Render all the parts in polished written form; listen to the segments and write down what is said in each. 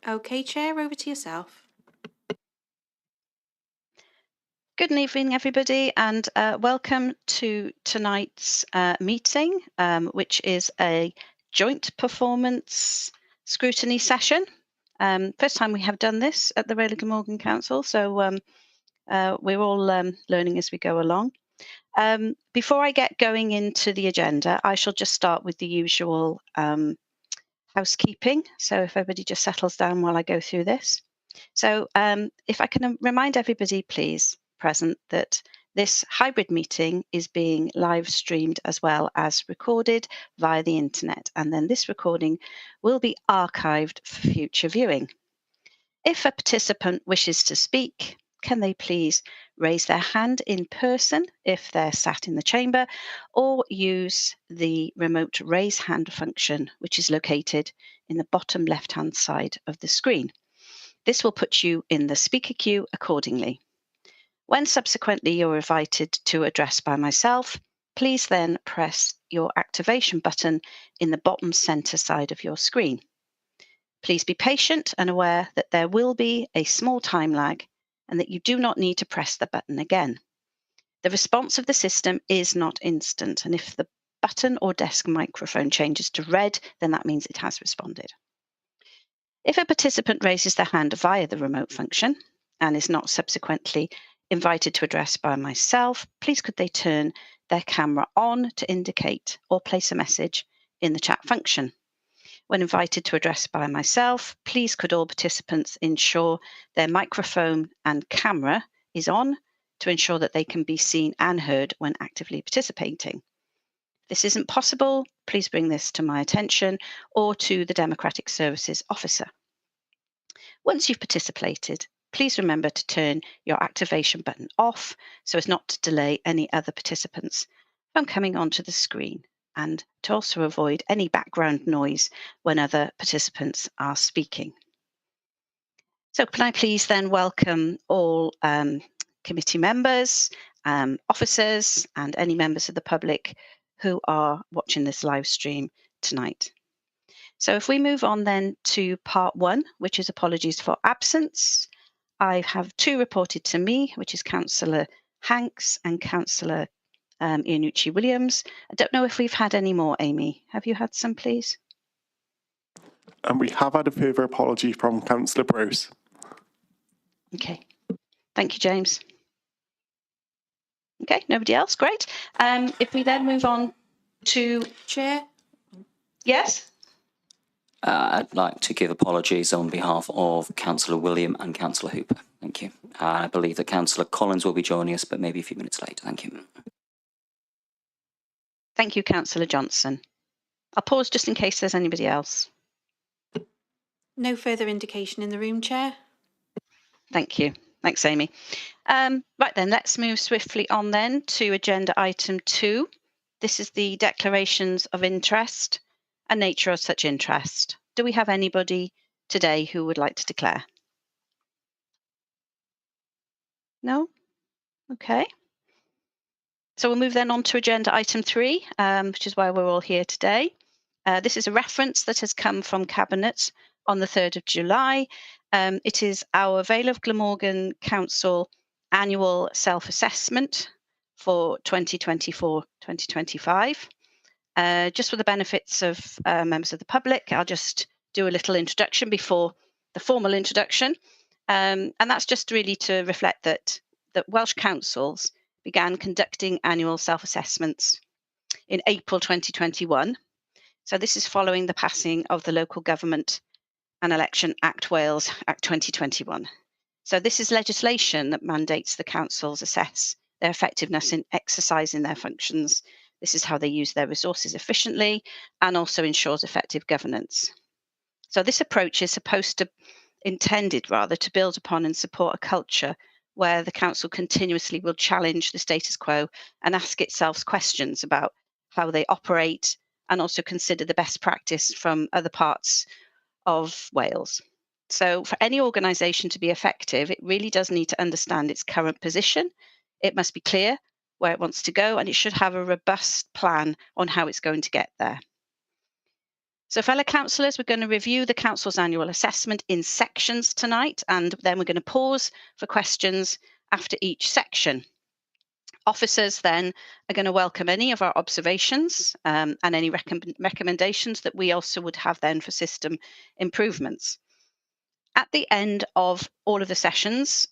Okay, Chair, over to yourself. Good evening, everybody, and welcome to tonight's meeting, which is a joint performance scrutiny session. First time we have done this at the Rayleigh Glamorgan Council, so we're all learning as we go along. Before I get going into the agenda, I shall just start with the usual housekeeping. So if everybody just settles down while I go through this. So if I can remind everybody, please, present, that this hybrid meeting is being live streamed as well as recorded via the internet. And then this recording will be archived for future viewing. If a participant wishes to speak, can they please raise their hand in person if they're sat in the chamber, or use the remote raise hand function, which is located in the bottom left-hand side of the screen. This will put you in the speaker queue accordingly. When subsequently you're invited to address by myself, please then press your activation button in the bottom centre side of your screen. Please be patient and aware that there will be a small time lag and that you do not need to press the button again. The response of the system is not instant, and if the button or desk microphone changes to red, then that means it has responded. If a participant raises their hand via the remote function and is not subsequently invited to address by myself, please could they turn their camera on to indicate or place a message in the chat function. When invited to address by myself, please could all participants ensure their microphone and camera is on to ensure that they can be seen and heard when actively participating. If this isn't possible, please bring this to my attention or to the Democratic Services Officer. Once you've participated, please remember to turn your activation button off so as not to delay any other participants from coming onto the screen, and to also avoid any background noise when other participants are speaking. So can I please then welcome all committee members, officers, and any members of the public who are watching this live stream tonight. So if we move on then to part one, which is apologies for absence, I have two reported to me, which is Councillor Hanks and Councillor Iannucci Williams. I don't know if we've had any more, Amy. Have you had some, please? And we have had a further apology from Councillor Bruce. Okay. Thank you, James. Okay, nobody else? Great. If we then move on to... Chair? Yes? I'd like to give apologies on behalf of Councillor William and Councillor Hooper. Thank you. I believe that Councillor Collins will be joining us, but maybe a few minutes late. Thank you. Thank you, Councillor Johnson. I'll pause just in case there's anybody else. No further indication in the room, Chair. Thank you. Thanks, Amy. Right then, let's move swiftly on then to agenda item 2. This is the declarations of interest and nature of such interest. Do we have anybody today who would like to declare? No? Okay. So we'll move then on to agenda item 3, which is why we're all here today. This is a reference that has come from Cabinet on the 3rd of July. It is our Vale of Glamorgan Council annual self-assessment for 2024-2025. Just for the benefits of members of the public, I'll just do a little introduction before the formal introduction. And that's just really to reflect that Welsh councils began conducting annual self-assessments in April 2021. So this is following the passing of the Local Government and Election Act Wales Act 2021. So this is legislation that mandates the councils assess their effectiveness in exercising their functions. This is how they use their resources efficiently and also ensures effective governance. So this approach is intended to build upon and support a culture where the council continuously will challenge the status quo and ask itself questions about how they operate, and also consider the best practice from other parts of Wales. So for any organisation to be effective, it really does need to understand its current position. It must be clear where it wants to go, and it should have a robust plan on how it's going to get there. So fellow councillors, we're going to review the council's annual assessment in sections tonight, and then we're going to pause for questions after each section. Officers then are going to welcome any of our observations and any recommendations that we also would have then for system improvements. At the end of all of the sessions,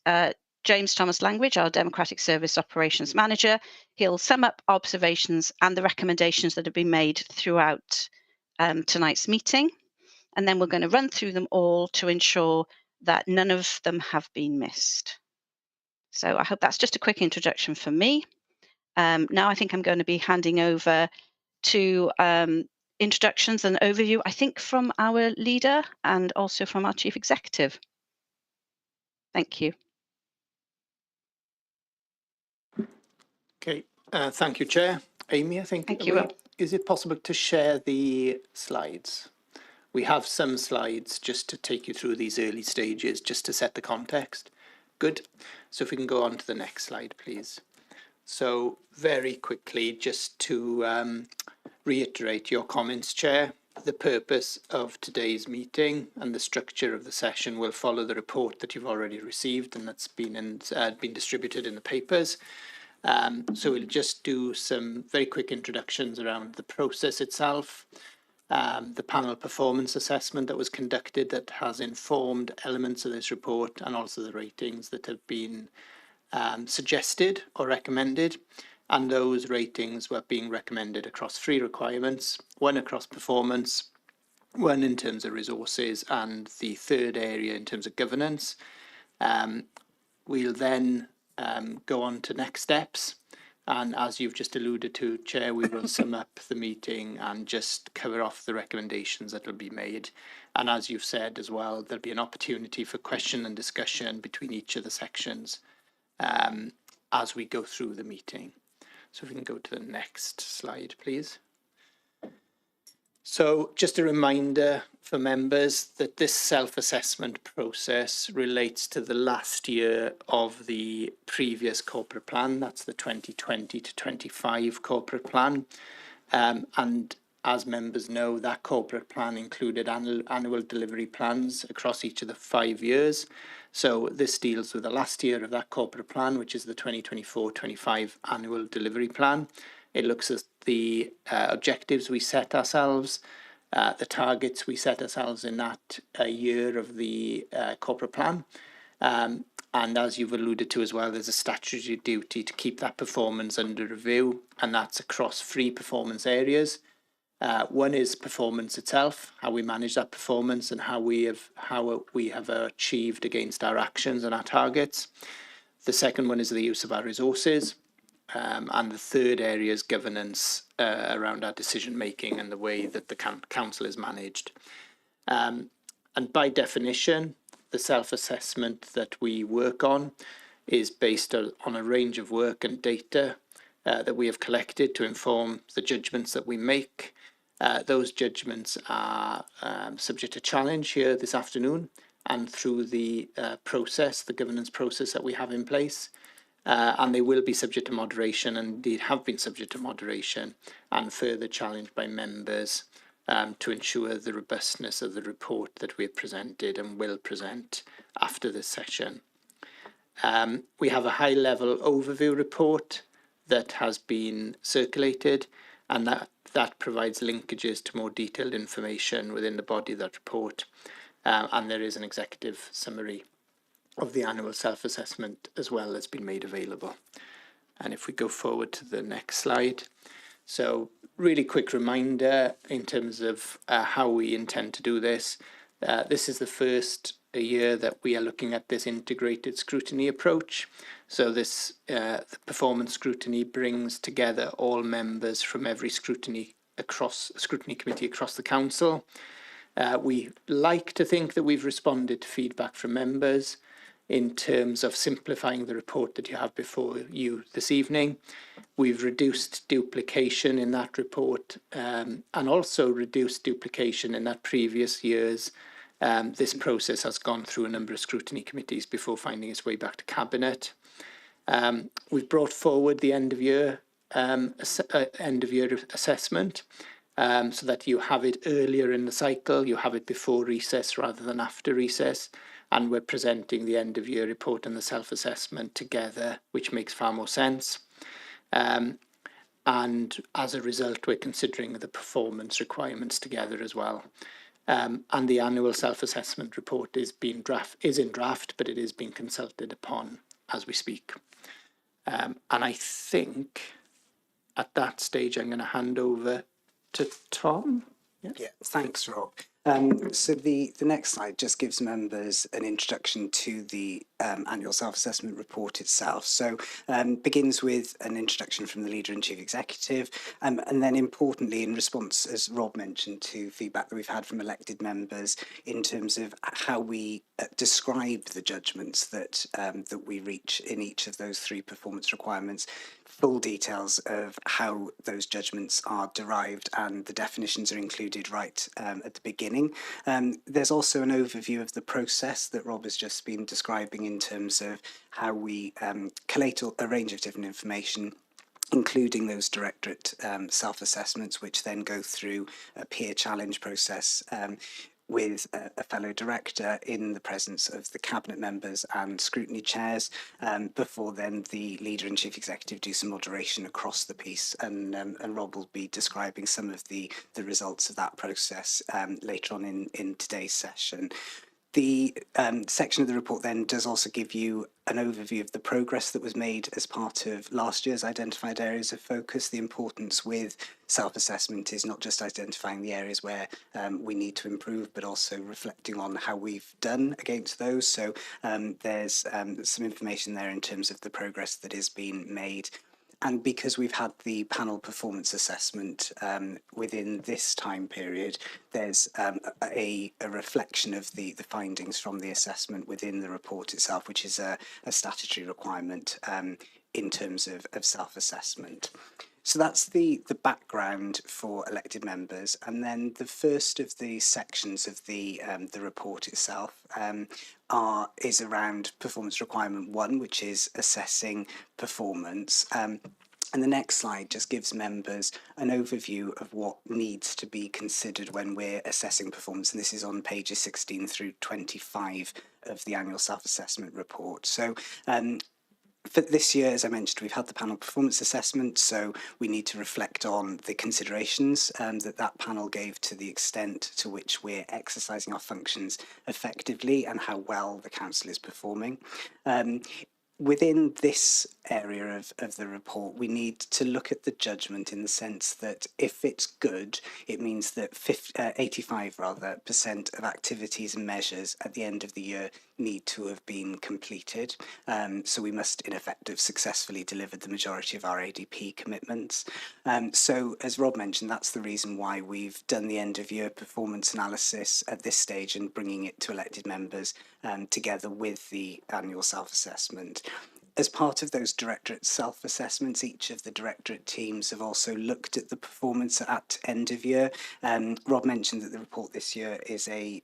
James Thomas Langridge, our Democratic Service Operations Manager, he'll sum up observations and the recommendations that have been made throughout tonight's meeting. And then we're going to run through them all to ensure that none of them have been missed. So I hope that's just a quick introduction for me. Now I think I'm going to be handing over to introductions and overview, I think from our leader and also from our Chief Executive. Thank you. Okay, thank you, Chair. Amy, I think, Thank you. Is it possible to share the slides? We have some slides just to take you through these early stages, just to set the context. Good. So if we can go on to the next slide, please. So very quickly, just to reiterate your comments, Chair, the purpose of today's meeting and the structure of the session will follow the report that you've already received and that's been distributed in the papers. So we'll just do some very quick introductions around the process itself, the panel performance assessment that was conducted that has informed elements of this report, and also the ratings that have been suggested or recommended. And those ratings were being recommended across 3 requirements, 1 across performance, 1 in terms of resources, and the 3rd area in terms of governance. We'll then go on to next steps. And as you've just alluded to, Chair, we will sum up the meeting and just cover off the recommendations that will be made. And as you've said as well, there'll be an opportunity for question and discussion between each of the sections as we go through the meeting. So if we can go to the next slide, please. So just a reminder for members that this self-assessment process relates to the last year of the previous corporate plan. That's the 2020 to 25 corporate plan. And as members know, that corporate plan included annual delivery plans across each of the 5 years. So this deals with the last year of that corporate plan, which is the 2024-25 annual delivery plan. It looks at the objectives we set ourselves, the targets we set ourselves in that year of the corporate plan. And as you've alluded to as well, there's a statutory duty to keep that performance under review, and that's across 3 performance areas. 1 is performance itself, how we manage that performance and how we have achieved against our actions and our targets. The second one is the use of our resources. And the 3rd area is governance around our decision making and the way that the council is managed. And by definition, the self-assessment that we work on is based on a range of work and data that we have collected to inform the judgments that we make. Those judgments are subject to challenge here this afternoon and through the process, the governance process that we have in place. And they will be subject to moderation, and indeed have been subject to moderation and further challenged by members to ensure the robustness of the report that we have presented and will present after this session. We have a high-level overview report that has been circulated, and that provides linkages to more detailed information within the body of that report. And there is an executive summary of the annual self-assessment as well has been made available. And if we go forward to the next slide. So really quick reminder in terms of how we intend to do this. This is the first year that we are looking at this integrated scrutiny approach. So this the performance scrutiny brings together all members from every scrutiny committee across the council. We like to think that we've responded to feedback from members in terms of simplifying the report that you have before you this evening. We've reduced duplication in that report and also reduced duplication in that previous years. This process has gone through a number of scrutiny committees before finding its way back to Cabinet. We've brought forward the end of year assessment so that you have it earlier in the cycle, you have it before recess rather than after recess. And we're presenting the end of year report and the self-assessment together, which makes far more sense. And as a result, we're considering the performance requirements together as well. And the annual self-assessment report is in draft, but it is being consulted upon as we speak. And I think at that stage, I'm going to hand over to Tom. Yeah, thanks, Rob. So the next slide just gives members an introduction to the annual self-assessment report itself. So begins with an introduction from the Leader and Chief Executive, and then importantly, in response, as Rob mentioned, to feedback that we've had from elected members in terms of how we describe the judgments that that we reach in each of those 3 performance requirements. Full details of how those judgments are derived and the definitions are included right at the beginning. There's also an overview of the process that Rob has just been describing in terms of how we collate a range of different information, including those directorate self-assessments, which then go through a peer challenge process with a fellow director in the presence of the cabinet members and scrutiny chairs, before then the Leader and Chief Executive do some moderation across the piece, and Rob will be describing some of the results of that process later on in today's session. The section of the report then does also give you an overview of the progress that was made as part of last year's identified areas of focus. The importance with self-assessment is not just identifying the areas where we need to improve, but also reflecting on how we've done against those. So there's some information there in terms of the progress that is being made. And because we've had the panel performance assessment within this time period, there's a reflection of the findings from the assessment within the report itself, which is a statutory requirement in terms of self-assessment. So that's the background for elected members, and then the first of the sections of the report itself is around performance requirement 1, which is assessing performance. And the next slide just gives members an overview of what needs to be considered when we're assessing performance, and this is on pages 16 through 25 of the annual self-assessment report. So for this year, as I mentioned, we've had the panel performance assessment, so we need to reflect on the considerations that panel gave to the extent to which we're exercising our functions effectively and how well the council is performing. Within this area of the report, we need to look at the judgment in the sense that if it's good, it means that 85% of activities and measures at the end of the year need to have been completed. So we must, in effect, have successfully delivered the majority of our ADP commitments. So, as Rob mentioned, that's the reason why we've done the end of year performance analysis at this stage and bringing it to elected members together with the annual self-assessment. As part of those directorate self-assessments, each of the directorate teams have also looked at the performance at end of year. Rob mentioned that the report this year is a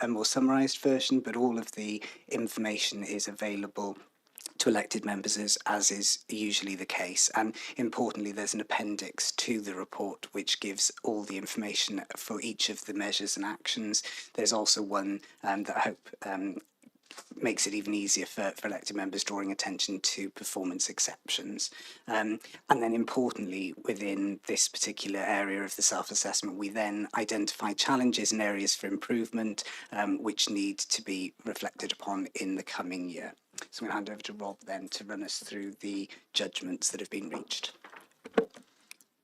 more summarised version, but all of the information is available to elected members as is usually the case. And importantly, there's an appendix to the report which gives all the information for each of the measures and actions. There's also one that I hope makes it even easier for elected members, drawing attention to performance exceptions. And then importantly, within this particular area of the self-assessment, we then identify challenges and areas for improvement which need to be reflected upon in the coming year. So I'm going to hand over to Rob then to run us through the judgments that have been reached.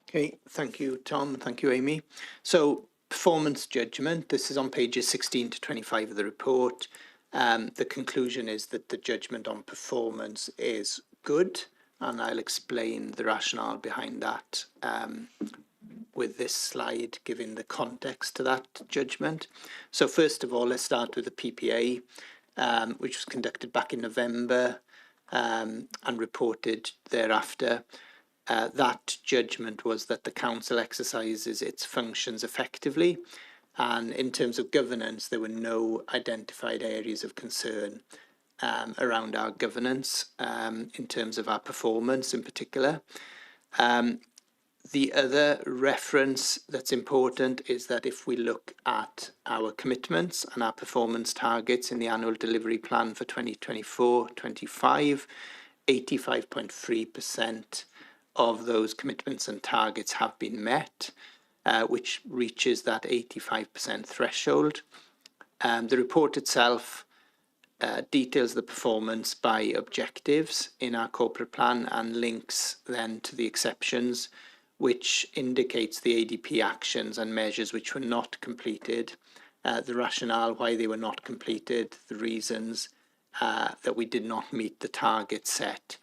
Okay, thank you, Tom. Thank you, Amy. So performance judgment, this is on pages 16 to 25 of the report. The conclusion is that the judgment on performance is good, and I'll explain the rationale behind that with this slide, giving the context to that judgment. So first of all, let's start with the PPA, which was conducted back in November and reported thereafter. That judgment was that the council exercises its functions effectively, and in terms of governance, there were no identified areas of concern around our governance in terms of our performance in particular. The other reference that's important is that if we look at our commitments and our performance targets in the annual delivery plan for 2024-25, 85.3% of those commitments and targets have been met, which reaches that 85% threshold. The report itself details the performance by objectives in our corporate plan and links then to the exceptions, which indicates the ADP actions and measures which were not completed, the rationale why they were not completed, the reasons that we did not meet the target set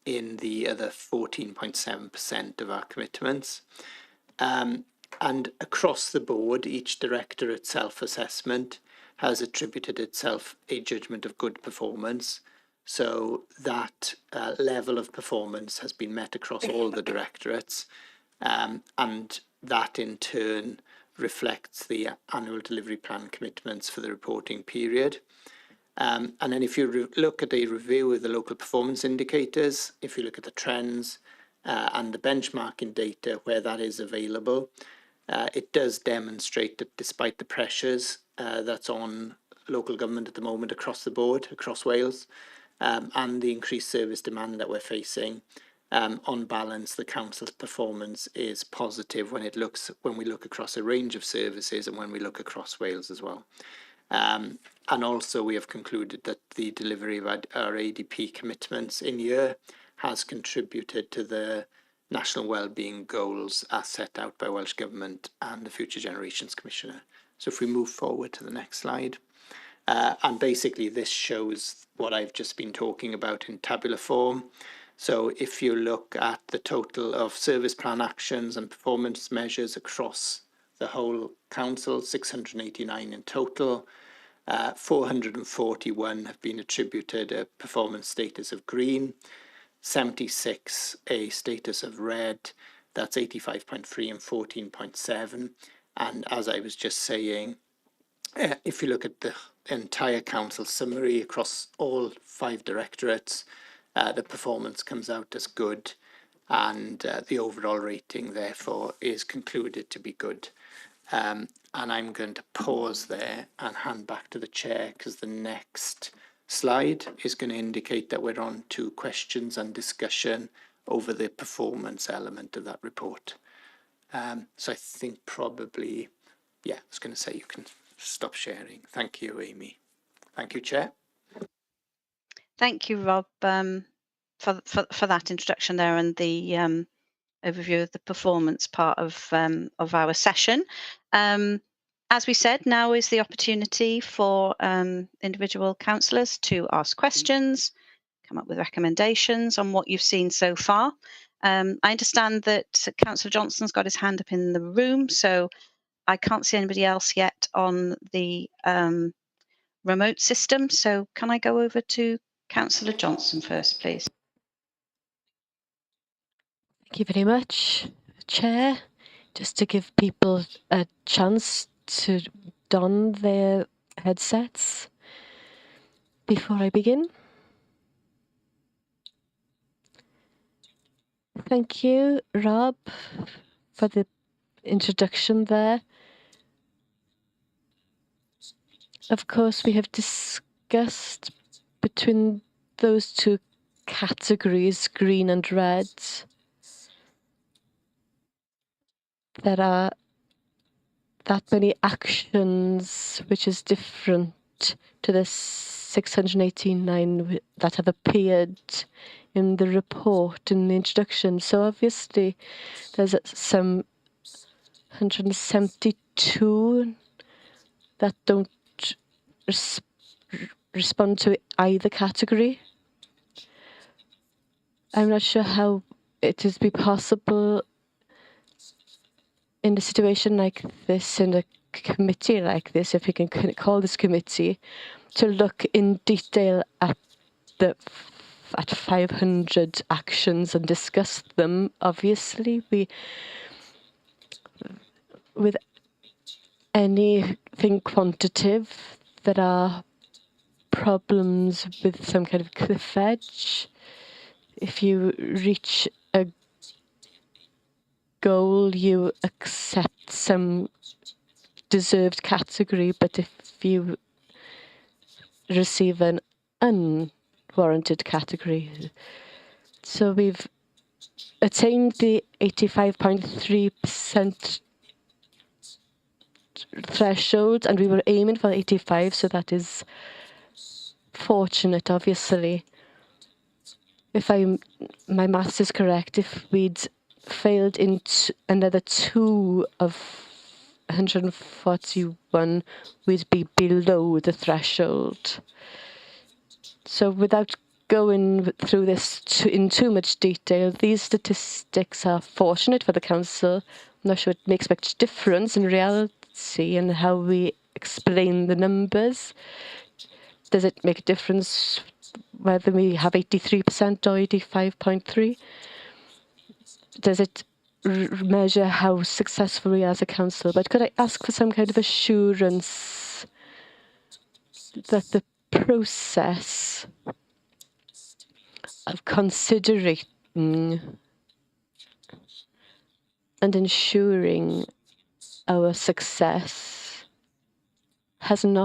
in the other 14.7% of our commitments. And across the board, each directorate self-assessment has attributed itself a judgment of good performance. So that level of performance has been met across all the directorates. And that in turn reflects the annual delivery plan commitments for the reporting period. And then if you look at a review of the local performance indicators, if you look at the trends and the benchmarking data where that is available, it does demonstrate that despite the pressures that's on local government at the moment across the board, across Wales, and the increased service demand that we're facing, on balance, the council's performance is positive when we look across a range of services and when we look across Wales as well. And also we have concluded that the delivery of our ADP commitments in year has contributed to the national wellbeing goals as set out by Welsh Government and the Future Generations Commissioner. So if we move forward to the next slide. And basically this shows what I've just been talking about in tabular form. So if you look at the total of service plan actions and performance measures across the whole council, 689 in total, 441 have been attributed a performance status of green, 76 a status of red, that's 85.3 and 14.7. And as I was just saying, if you look at the entire council summary across all 5 directorates, the performance comes out as good, and the overall rating therefore is concluded to be good. And I'm going to pause there and hand back to the chair because the next slide is going to indicate that we're on to questions and discussion over the performance element of that report. So I think probably, yeah, I was going to say you can stop sharing. Thank you, Amy. Thank you, Chair. Thank you, Rob, for that introduction there and the overview of the performance part of our session. As we said, now is the opportunity for individual councillors to ask questions, come up with recommendations on what you've seen so far. I understand that Councillor Johnson's got his hand up in the room, so I can't see anybody else yet on the remote system. So can I go over to Councillor Johnson first, please? Thank you very much, Chair. Just to give people a chance to don their headsets before I begin. Thank you, Rob, for the introduction there. Of course, we have discussed between those 2 categories, green and red, there are that many actions which is different to the 689 that have appeared in the report, in the introduction. So obviously there's some 172 that don't respond to either category. I'm not sure how it is be possible in a situation like this, in a committee like this, if we can call this committee, to look in detail at 500 actions and discuss them. Obviously, with anything quantitative, there are problems with some kind of cliff edge. If you reach goal, you accept some deserved category, but if you receive an unwarranted category. So we've attained the 85.3% threshold, and we were aiming for 85, so that is fortunate, obviously. If my maths is correct, if we'd failed in another 2 of 141, we'd be below the threshold. So without going through this in too much detail, these statistics are fortunate for the council. I'm not sure it makes much difference in reality and how we explain the numbers. Does it make a difference whether we have 83% or 85.3%? Does it measure how successful we are as a council? But could I ask for some kind of assurance that the process of considering and ensuring our success hasn't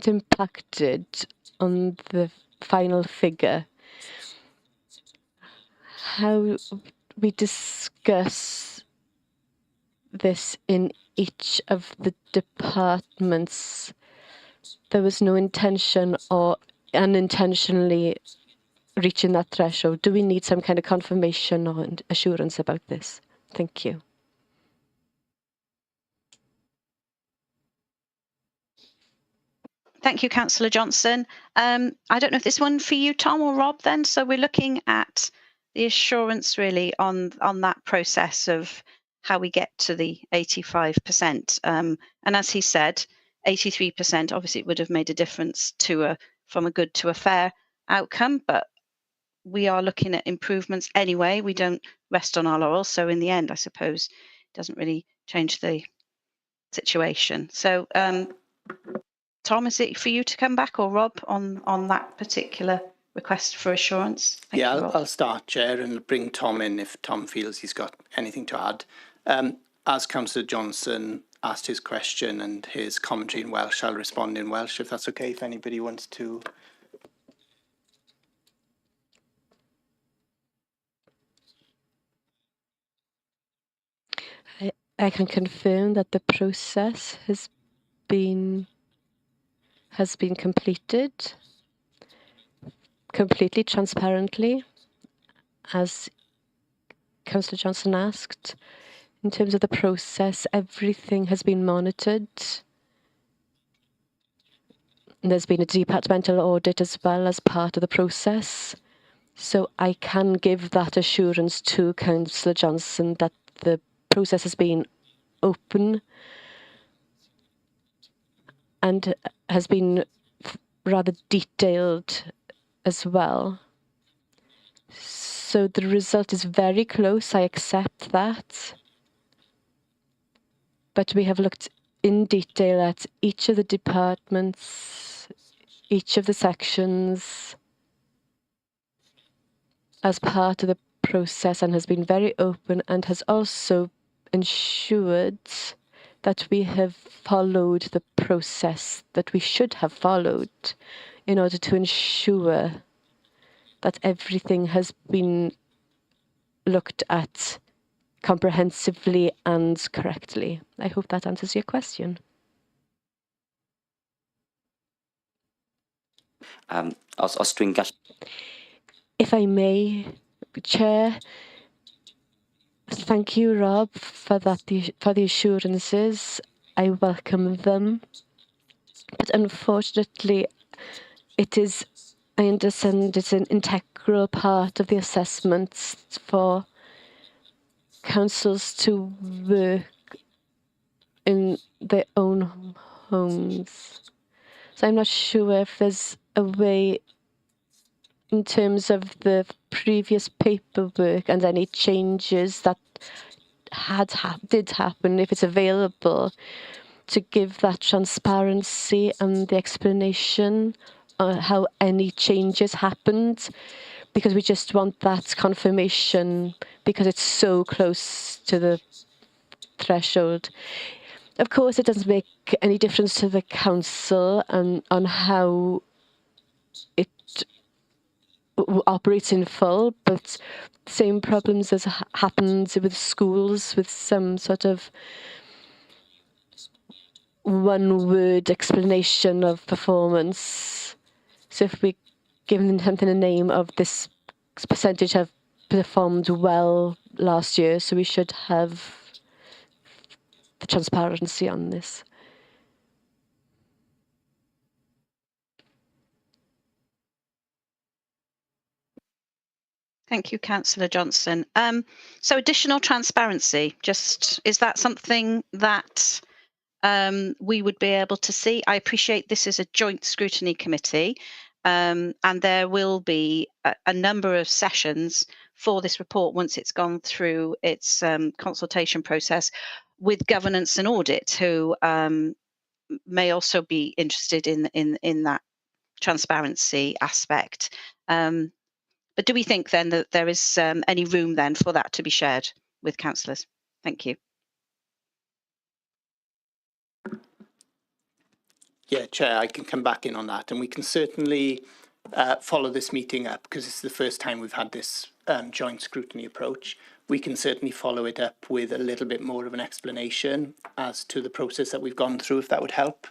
impacted on the final figure? How we discuss this in each of the departments, there was no intention or unintentionally reaching that threshold. Do we need some kind of confirmation or assurance about this? Thank you. Thank you, Councillor Johnson. I don't know if this one for you, Tom or Rob, then. So we're looking at the assurance really on that process of how we get to the 85%. And as he said, 83%, obviously it would have made a difference from a good to a fair outcome, but we are looking at improvements anyway. We don't rest on our laurels. So in the end, I suppose, it doesn't really change the situation. So Tom, is it for you to come back, or Rob, on that particular request for assurance? Thank you, Rob. I'll start, Chair, and bring Tom in if Tom feels he's got anything to add. As Councillor Johnson asked his question and his commentary in Welsh, I'll respond in Welsh, if that's okay, if anybody wants to. I can confirm that the process has been completed completely transparently, as Councillor Johnson asked. In terms of the process, everything has been monitored. And there's been a departmental audit as well as part of the process. So I can give that assurance to Councillor Johnson that the process has been open and has been rather detailed as well. So the result is very close, I accept that. But we have looked in detail at each of the departments, each of the sections as part of the process, and has been very open and has also ensured that we have followed the process that we should have followed in order to ensure that everything has been looked at comprehensively and correctly. I hope that answers your question. If I may, Chair, thank you, Rob, for the assurances. I welcome them. But unfortunately, I understand it's an integral part of the assessments for councils to work in their own homes. So I'm not sure if there's a way in terms of the previous paperwork and any changes that did happen, if it's available, to give that transparency and the explanation on how any changes happened, because we just want that confirmation because it's so close to the threshold. Of course, it doesn't make any difference to the council and on how it operates in full, but same problems as happens with schools with some sort of one-word explanation of performance. So if we give them something a name of this percentage have performed well last year, so we should have the transparency on this. Thank you, Councillor Johnson. So additional transparency, is that something that we would be able to see? I appreciate this is a joint scrutiny committee, and there will be a number of sessions for this report once it's gone through its consultation process with governance and audit, who may also be interested in that transparency aspect. But do we think then that there is any room then for that to be shared with councillors? Thank you. Yeah, Chair, I can come back in on that, and we can certainly follow this meeting up because it's the first time we've had this joint scrutiny approach. We can certainly follow it up with a little bit more of an explanation as to the process that we've gone through, if that would help.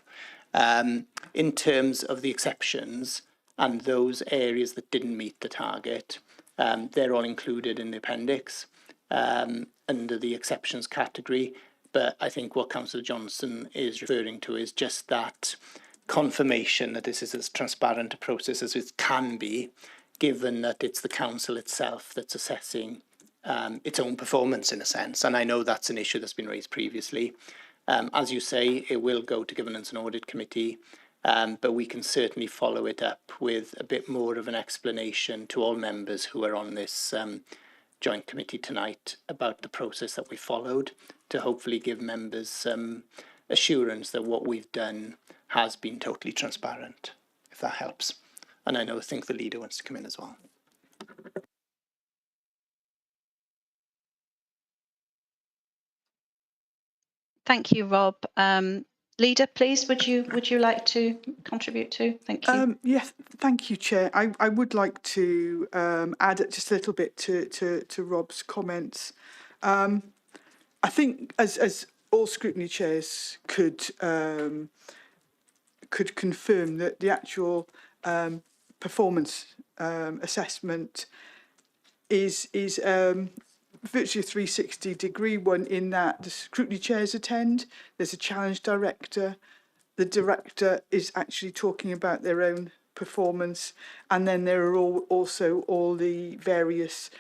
In terms of the exceptions and those areas that didn't meet the target, they're all included in the appendix under the exceptions category. But I think what Councillor Johnson is referring to is just that confirmation that this is as transparent a process as it can be, given that it's the council itself that's assessing its own performance in a sense. And I know that's an issue that's been raised previously. As you say, it will go to Governance and Audit Committee, but we can certainly follow it up with a bit more of an explanation to all members who are on this joint committee tonight about the process that we followed, to hopefully give members some assurance that what we've done has been totally transparent, if that helps. And I think the leader wants to come in as well. Thank you, Rob. Leader, please, would you like to contribute too? Thank you. Yes, thank you, Chair. I would like to add just a little bit to Rob's comments. I think as all scrutiny chairs could confirm that the actual performance assessment is virtually a 360-degree one, in that the scrutiny chairs attend, there's a challenge director, the director is actually talking about their own performance, and then there are also all the various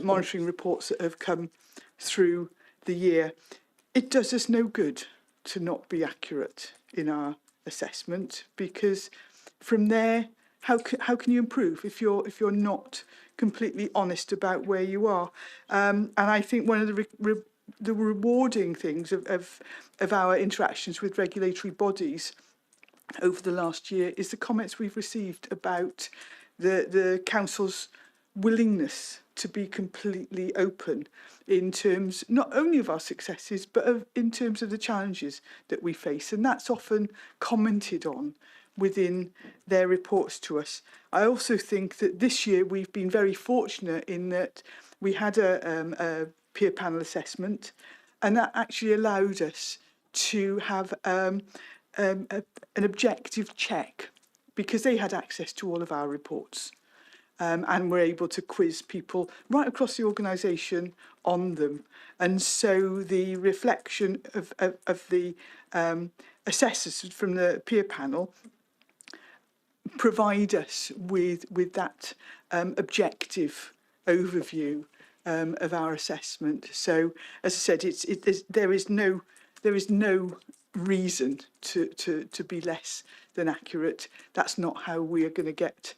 monitoring reports that have come through the year. It does us no good to not be accurate in our assessment, because from there, how can you improve if you're not completely honest about where you are? And I think one of the rewarding things of our interactions with regulatory bodies over the last year is the comments we've received about the council's willingness to be completely open in terms not only of our successes but in terms of the challenges that we face, and that's often commented on within their reports to us. I also think that this year we've been very fortunate in that we had a peer panel assessment, and that actually allowed us to have an objective check, because they had access to all of our reports. And we're able to quiz people right across the organisation on them. And so the reflection of the assessors from the peer panel provide us with that objective overview of our assessment. So, as I said, there is no reason to be less than accurate. That's not how we are going to get,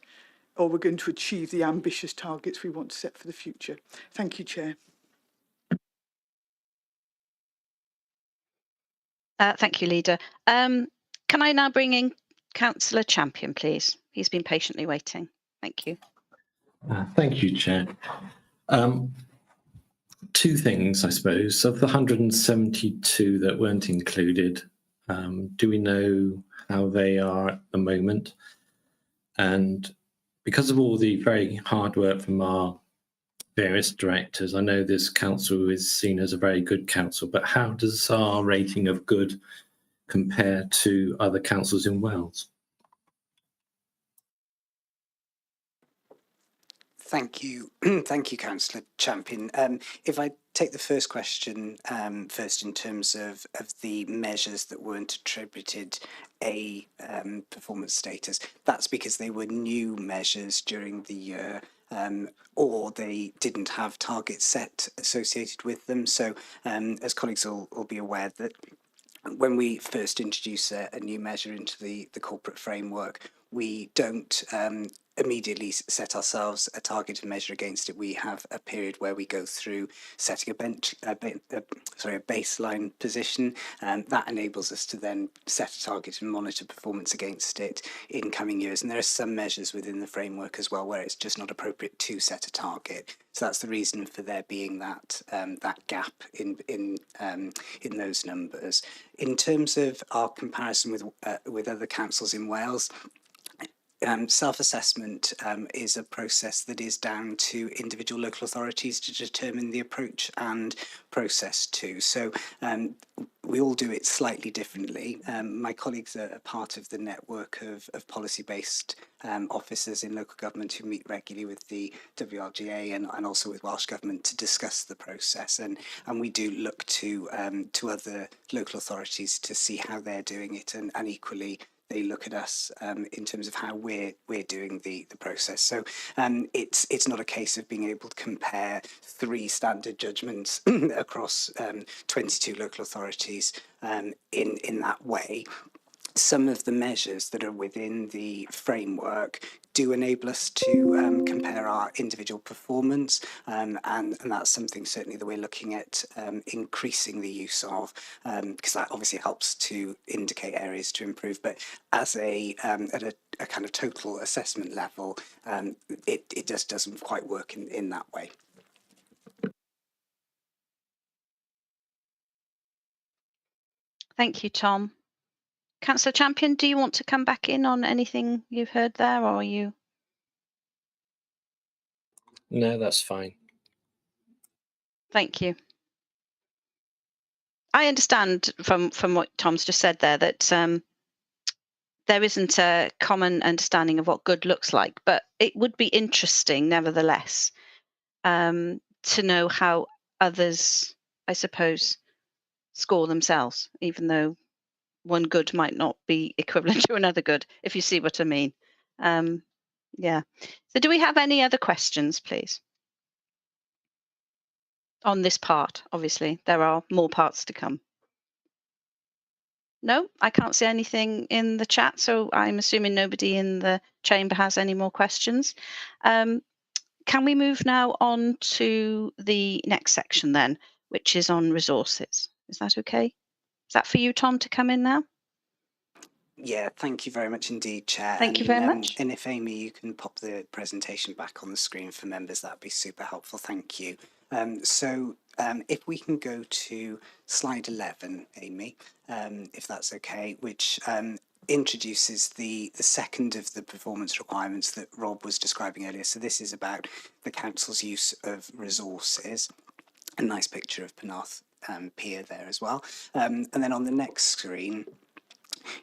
or we're going to achieve, the ambitious targets we want to set for the future. Thank you, Chair. Thank you, Leader. Can I now bring in Councillor Champion, please? He's been patiently waiting. Thank you. Thank you, Chair. Two things, I suppose. Of the 172 that weren't included, do we know how they are at the moment? And because of all the very hard work from our various directors, I know this council is seen as a very good council, but how does our rating of good compare to other councils in Wales? Thank you. Thank you, Councillor Champion. If I take the first question first in terms of the measures that weren't attributed a performance status, that's because they were new measures during the year, or they didn't have targets set associated with them. So as colleagues will be aware that when we first introduce a new measure into the corporate framework, we don't immediately set ourselves a targeted measure against it. We have a period where we go through setting a baseline position, and that enables us to then set a target and monitor performance against it in coming years. And there are some measures within the framework as well where it's just not appropriate to set a target. So that's the reason for there being that that gap in those numbers. In terms of our comparison with other councils in Wales, self-assessment is a process that is down to individual local authorities to determine the approach and process too. So we all do it slightly differently. My colleagues are part of the network of policy-based officers in local government who meet regularly with the WRGA and also with Welsh Government to discuss the process. And we do look to other local authorities to see how they're doing it, and equally they look at us in terms of how we're doing the process. So it's not a case of being able to compare 3 standard judgments across 22 local authorities in that way. Some of the measures that are within the framework do enable us to compare our individual performance, and that's something certainly that we're looking at increasing the use of, because that obviously helps to indicate areas to improve. But as at a kind of total assessment level, it just doesn't quite work in that way. Thank you, Tom. Councillor Champion, do you want to come back in on anything you've heard there, or are you? No, that's fine. Thank you. I understand from what Tom's just said there that there isn't a common understanding of what good looks like, but it would be interesting, nevertheless, to know how others, I suppose, score themselves, even though one good might not be equivalent to another good, if you see what I mean. Yeah. So do we have any other questions, please? On this part, obviously, there are more parts to come. No, I can't see anything in the chat, so I'm assuming nobody in the chamber has any more questions. Can we move now on to the next section then, which is on resources? Is that okay? Is that for you, Tom, to come in now? Yeah, thank you very much indeed, Chair. Thank you very much. And if Amy, you can pop the presentation back on the screen for members, that'd be super helpful. Thank you. If we can go to slide 11, Amy, if that's okay, which introduces the second of the performance requirements that Rob was describing earlier. So this is about the council's use of resources. A nice picture of Penarth Pier there as well. And then on the next screen,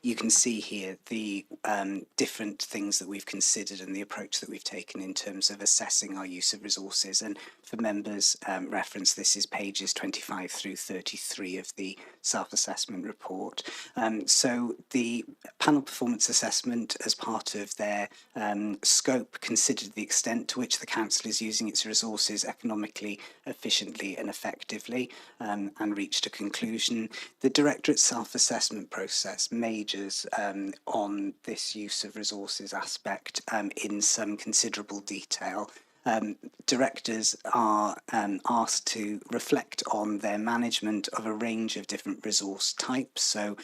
you can see here the different things that we've considered and the approach that we've taken in terms of assessing our use of resources. And for members' reference, this is pages 25 through 33 of the self-assessment report. So the panel performance assessment, as part of their scope, considered the extent to which the council is using its resources economically, efficiently and effectively, and reached a conclusion. The Directorate's self-assessment process majors on this use of resources aspect in some considerable detail. Directors are asked to reflect on their management of a range of different resource types, so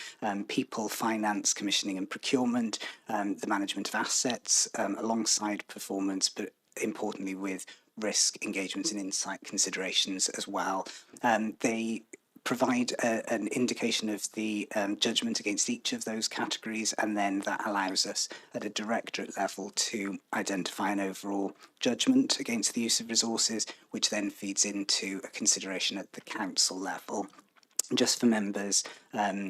people, finance, commissioning and procurement, the management of assets alongside performance, but importantly with risk, engagements and insight considerations as well. They provide an indication of the judgment against each of those categories, and then that allows us at a directorate level to identify an overall judgment against the use of resources, which then feeds into a consideration at the council level. Just for members'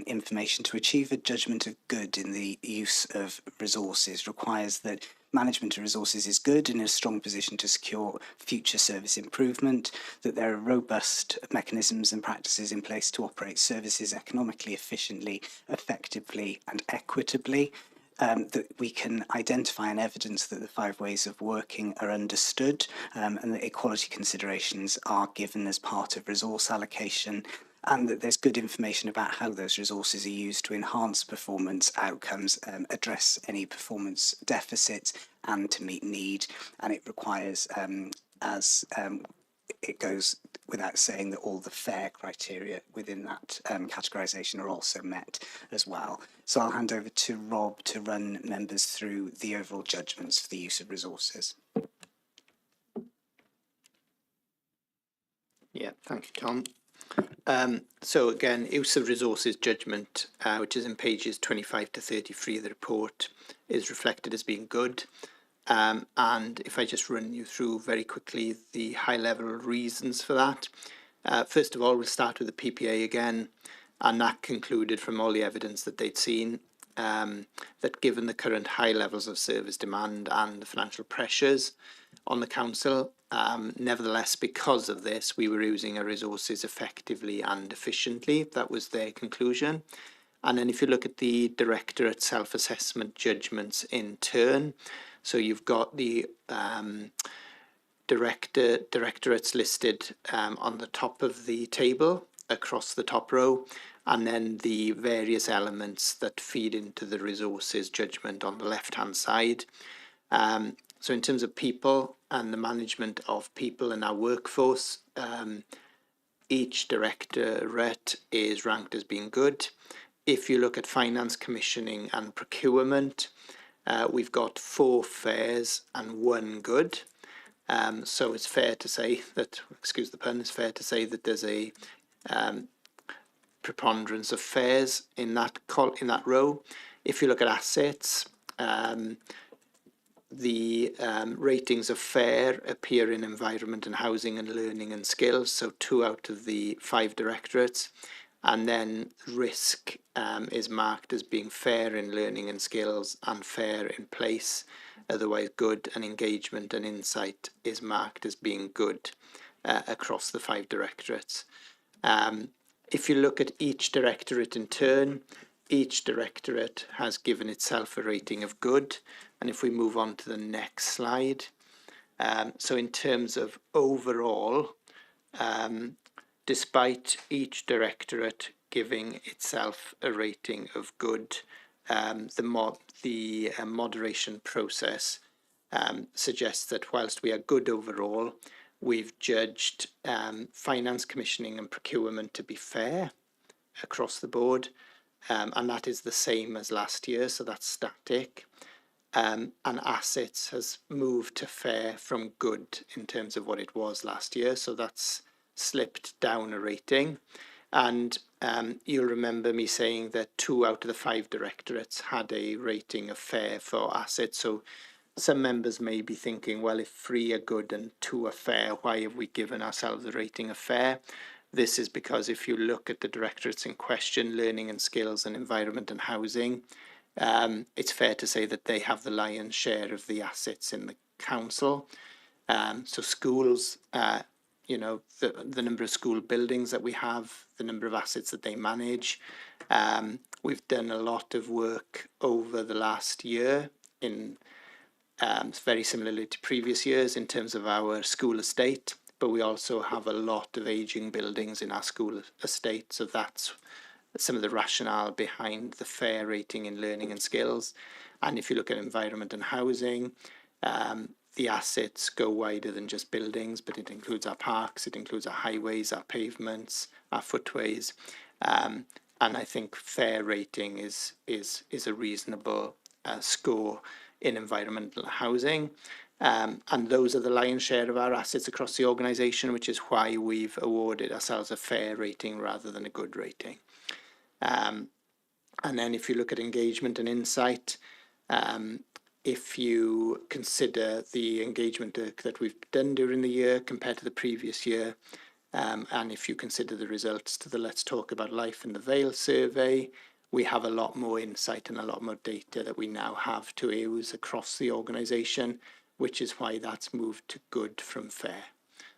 information, to achieve a judgment of good in the use of resources requires that management of resources is good and in a strong position to secure future service improvement, that there are robust mechanisms and practices in place to operate services economically, efficiently, effectively and equitably, that we can identify and evidence that the 5 ways of working are understood, and that equality considerations are given as part of resource allocation, and that there's good information about how those resources are used to enhance performance outcomes, address any performance deficits and to meet need. And it requires, it goes without saying, that all the FAIR criteria within that categorisation are also met as well. So I'll hand over to Rob to run members through the overall judgments for the use of resources. Yeah, thank you, Tom. So again, use of resources judgment, which is in pages 25 to 33 of the report, is reflected as being good. And if I just run you through very quickly the high-level reasons for that. First of all, we'll start with the PPA again, and that concluded from all the evidence that they'd seen that given the current high levels of service demand and the financial pressures on the council, nevertheless, because of this, we were using our resources effectively and efficiently. That was their conclusion. And then if you look at the directorate self-assessment judgments in turn, so you've got the directorates listed on the top of the table across the top row, and then the various elements that feed into the resources judgment on the left-hand side. So in terms of people and the management of people in our workforce, each directorate is ranked as being good. If you look at finance, commissioning and procurement, we've got 4 fairs and 1 good. So it's fair to say that, excuse the pun, it's fair to say that there's a preponderance of fairs in that row. If you look at assets, the ratings of fair appear in environment and housing and learning and skills, so 2 out of the 5 directorates. And then risk is marked as being fair in learning and skills and fair in place, otherwise good, and engagement and insight is marked as being good across the 5 directorates. If you look at each directorate in turn, each directorate has given itself a rating of good. And if we move on to the next slide, so in terms of overall, despite each directorate giving itself a rating of good, the moderation process suggests that whilst we are good overall, we've judged finance, commissioning and procurement to be fair across the board, and that is the same as last year, so that's static. And assets has moved to fair from good in terms of what it was last year, so that's slipped down a rating. And you'll remember me saying that 2 out of the 5 directorates had a rating of fair for assets. So some members may be thinking, well, if 3 are good and 2 are fair, why have we given ourselves a rating of fair? This is because if you look at the directorates in question, learning and skills and environment and housing, it's fair to say that they have the lion's share of the assets in the council. So schools, you know, the number of school buildings that we have, the number of assets that they manage. We've done a lot of work over the last year in very similarly to previous years in terms of our school estate, but we also have a lot of ageing buildings in our school estate. So that's some of the rationale behind the fair rating in learning and skills. And if you look at environment and housing, the assets go wider than just buildings, but it includes our parks, it includes our highways, our pavements, our footways. And I think fair rating is a reasonable score in environmental housing. And those are the lion's share of our assets across the organisation, which is why we've awarded ourselves a fair rating rather than a good rating. And then if you look at engagement and insight, if you consider the engagement that we've done during the year compared to the previous year, and if you consider the results to the Let's Talk About Life in the Vale survey, we have a lot more insight and a lot more data that we now have to use across the organisation, which is why that's moved to good from fair.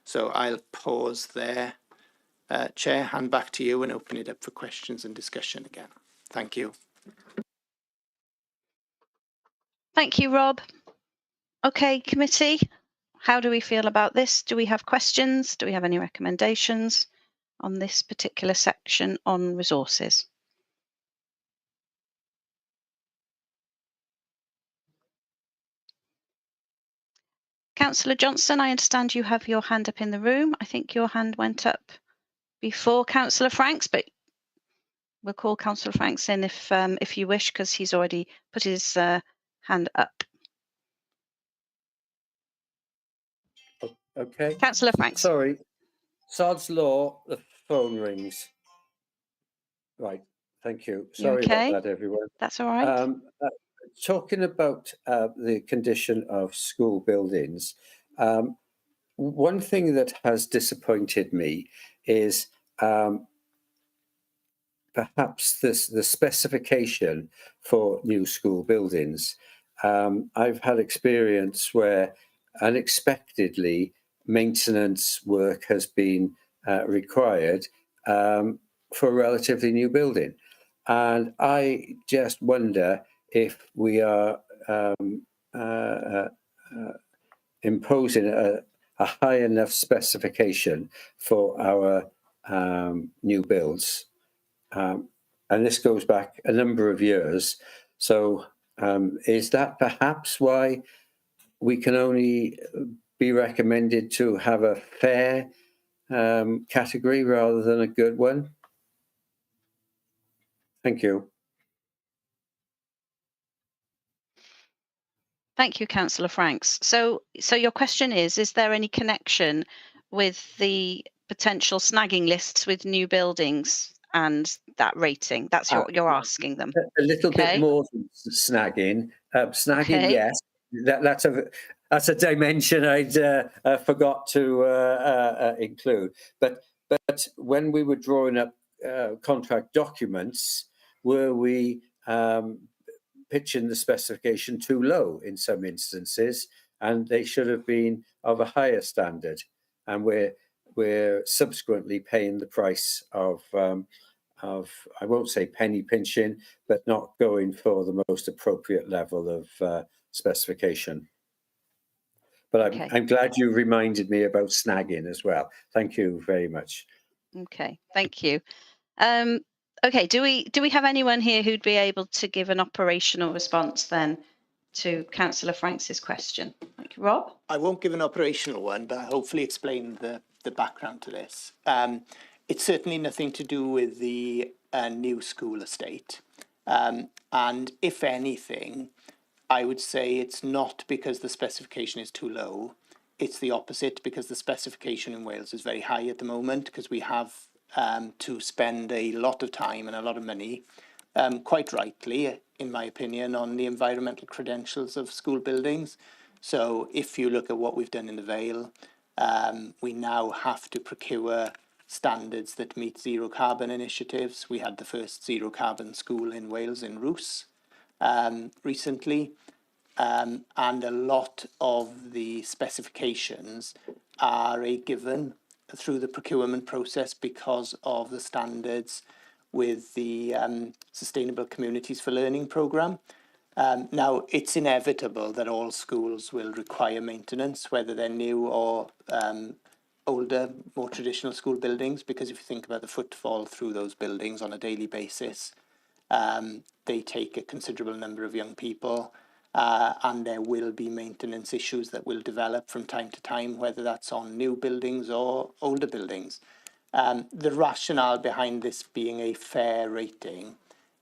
So I'll pause there. Chair, hand back to you and open it up for questions and discussion again. Thank you. Thank you, Rob. Okay, committee, how do we feel about this? Do we have questions? Do we have any recommendations on this particular section on resources? Councillor Johnson, I understand you have your hand up in the room. I think your hand went up before Councillor Franks, but we'll call Councillor Franks in if you wish, because he's already put his hand up. Okay. Councillor Franks. Sorry. Sod's Law, the phone rings. Right. Thank you. Sorry okay? about that, everyone. That's all right. Talking about the condition of school buildings, one thing that has disappointed me is perhaps the specification for new school buildings. I've had experience where unexpectedly maintenance work has been required for a relatively new building. And I just wonder if we are imposing a high enough specification for our new builds. And this goes back a number of years. So is that perhaps why we can only be recommended to have a fair category rather than a good one? Thank you. Thank you, Councillor Franks. So your question is there any connection with the potential snagging lists with new buildings and that rating? That's what you're asking them. A little bit more than snagging. Snagging, yes. That's a dimension I'd forgot to include. But when we were drawing up contract documents, were we pitching the specification too low in some instances, and they should have been of a higher standard, and we're subsequently paying the price of I won't say penny pinching, but not going for the most appropriate level of specification. But I'm glad you reminded me about snagging as well. Thank you very much. Okay, thank you. Okay, do we have anyone here who'd be able to give an operational response then to Councillor Franks's question? Thank you, Rob. I won't give an operational one, but I'll hopefully explain the background to this. It's certainly nothing to do with the new school estate. And if anything, I would say it's not because the specification is too low. It's the opposite, because the specification in Wales is very high at the moment, because we have to spend a lot of time and a lot of money, quite rightly, in my opinion, on the environmental credentials of school buildings. So if you look at what we've done in the Vale, we now have to procure standards that meet zero carbon initiatives. We had the first zero carbon school in Wales in Rws recently. And a lot of the specifications are a given through the procurement process because of the standards with the Sustainable Communities for Learning programme. Now, it's inevitable that all schools will require maintenance, whether they're new or older, more traditional school buildings, because if you think about the footfall through those buildings on a daily basis, they take a considerable number of young people, and there will be maintenance issues that will develop from time to time, whether that's on new buildings or older buildings. The rationale behind this being a fair rating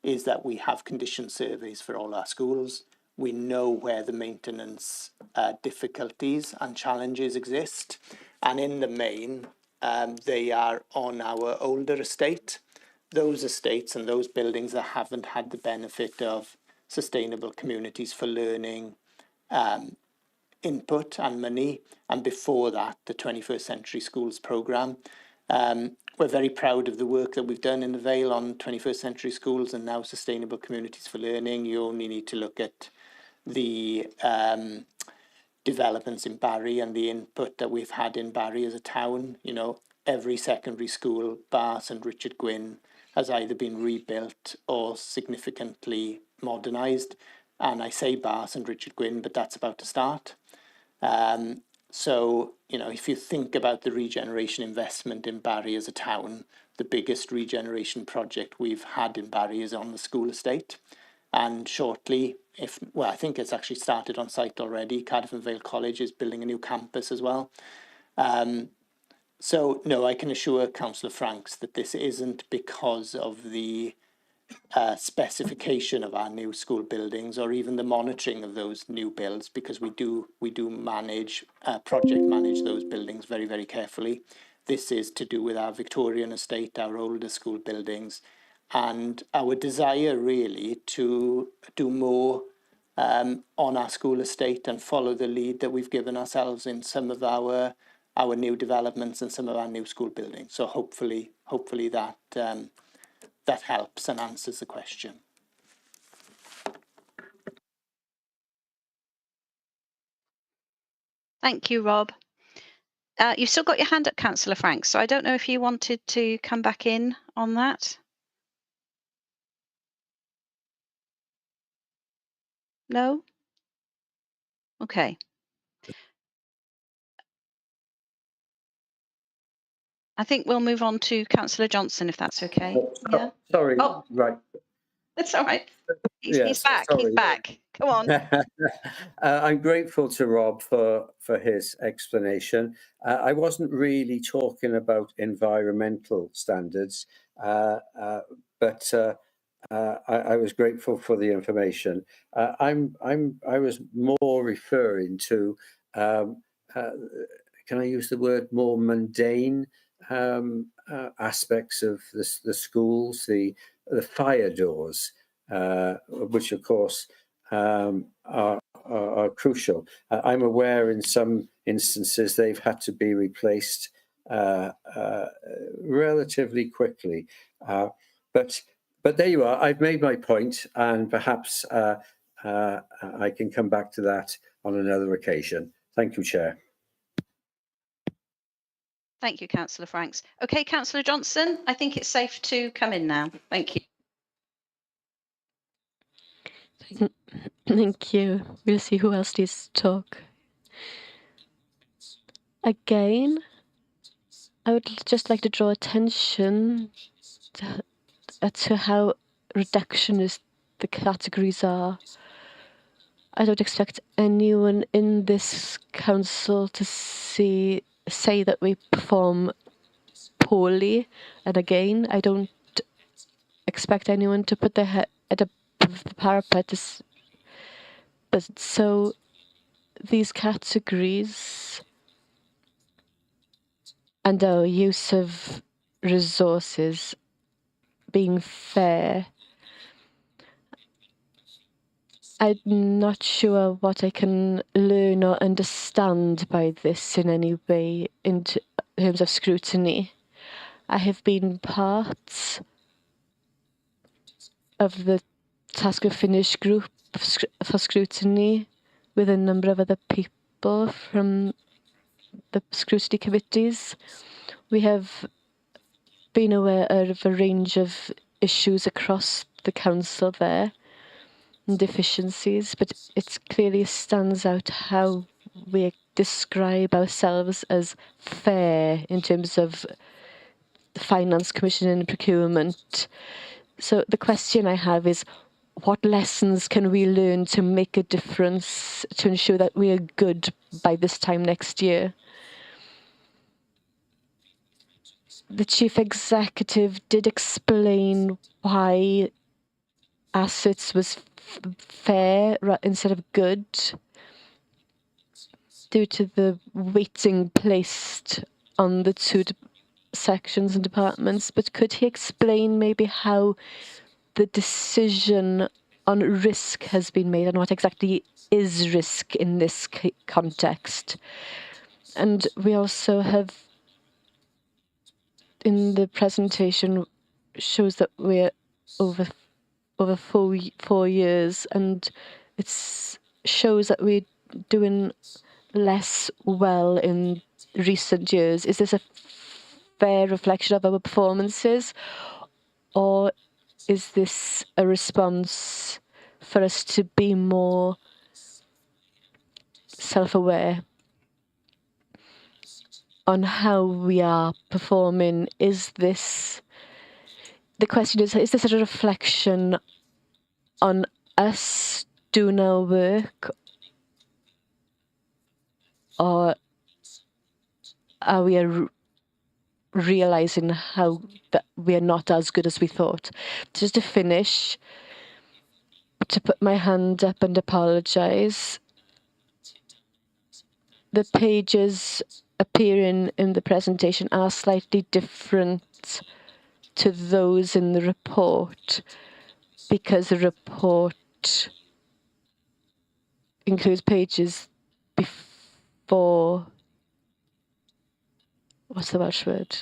is that we have condition surveys for all our schools. we know where the maintenance difficulties and challenges exist. And in the main, they are on our older estate. Those estates and those buildings that haven't had the benefit of sustainable communities for learning input and money, and before that, the 21st Century Schools programme. We're very proud of the work that we've done in the Vale on 21st Century Schools and now Sustainable Communities for Learning. You only need to look at the developments in Barry and the input that we've had in Barry as a town. You know, every secondary school, bar St Richard Gwyn, has either been rebuilt or significantly modernised. And I say bar St Richard Gwyn, but that's about to start. So, you know, if you think about the regeneration investment in Barry as a town, the biggest regeneration project we've had in Barry is on the school estate. And shortly, I think it's actually started on site already. Cardiff and Vale College is building a new campus as well. So, no, I can assure Councillor Franks that this isn't because of the specification of our new school buildings or even the monitoring of those new builds, because we do manage, project manage those buildings very, very carefully. This is to do with our Victorian estate, our older school buildings, and our desire really to do more on our school estate and follow the lead that we've given ourselves in some of our new developments and some of our new school buildings. So hopefully that that helps and answers the question. Thank you, Rob. You've still got your hand up, Councillor Franks, so I don't know if you wanted to come back in on that. No? Okay. I think we'll move on to Councillor Johnson, if that's okay. Yeah. Sorry, Oh, right. that's all right. He's Yes, back. sorry. He's back. Come on. I'm grateful to Rob for his explanation. I wasn't really talking about environmental standards, but I was grateful for the information. I was more referring to, can I use the word more mundane aspects of the schools, the fire doors, which of course are crucial. I'm aware in some instances they've had to be replaced relatively quickly. But there you are. I've made my point, and perhaps I can come back to that on another occasion. Thank you, Chair. Thank you, Councillor Franks. Okay, Councillor Johnson, I think it's safe to come in now. Thank you. Thank you. We'll see who else needs to talk. Again, I would just like to draw attention to how reductionist the categories are. I don't expect anyone in this council to say that we perform poorly. And again, I don't expect anyone to put their head above the parapet. But so these categories and our use of resources being fair, I'm not sure what I can learn or understand by this in any way in terms of scrutiny. I have been part of the task of finish group for scrutiny with a number of other people from the scrutiny committees. We have been aware of a range of issues across the council there, and deficiencies, but it clearly stands out how we describe ourselves as fair in terms of the Finance Commission and procurement. So the question I have is, what lessons can we learn to make a difference to ensure that we are good by this time next year? The Chief Executive did explain why assets was fair instead of good due to the weighting placed on the two sections and departments. But could he explain maybe how the decision on risk has been made and what exactly is risk in this context? And we also have in the presentation shows that we're over 4 years, and it shows that we're doing less well in recent years. Is this a fair reflection of our performances, or is this a response for us to be more self-aware on how we are performing? The question is this a reflection on us doing our work, or are we realizing how that we are not as good as we thought? Just to finish, to put my hand up and apologize, the pages appearing in the presentation are slightly different to those in the report, because the report includes pages before, what's the Welsh word?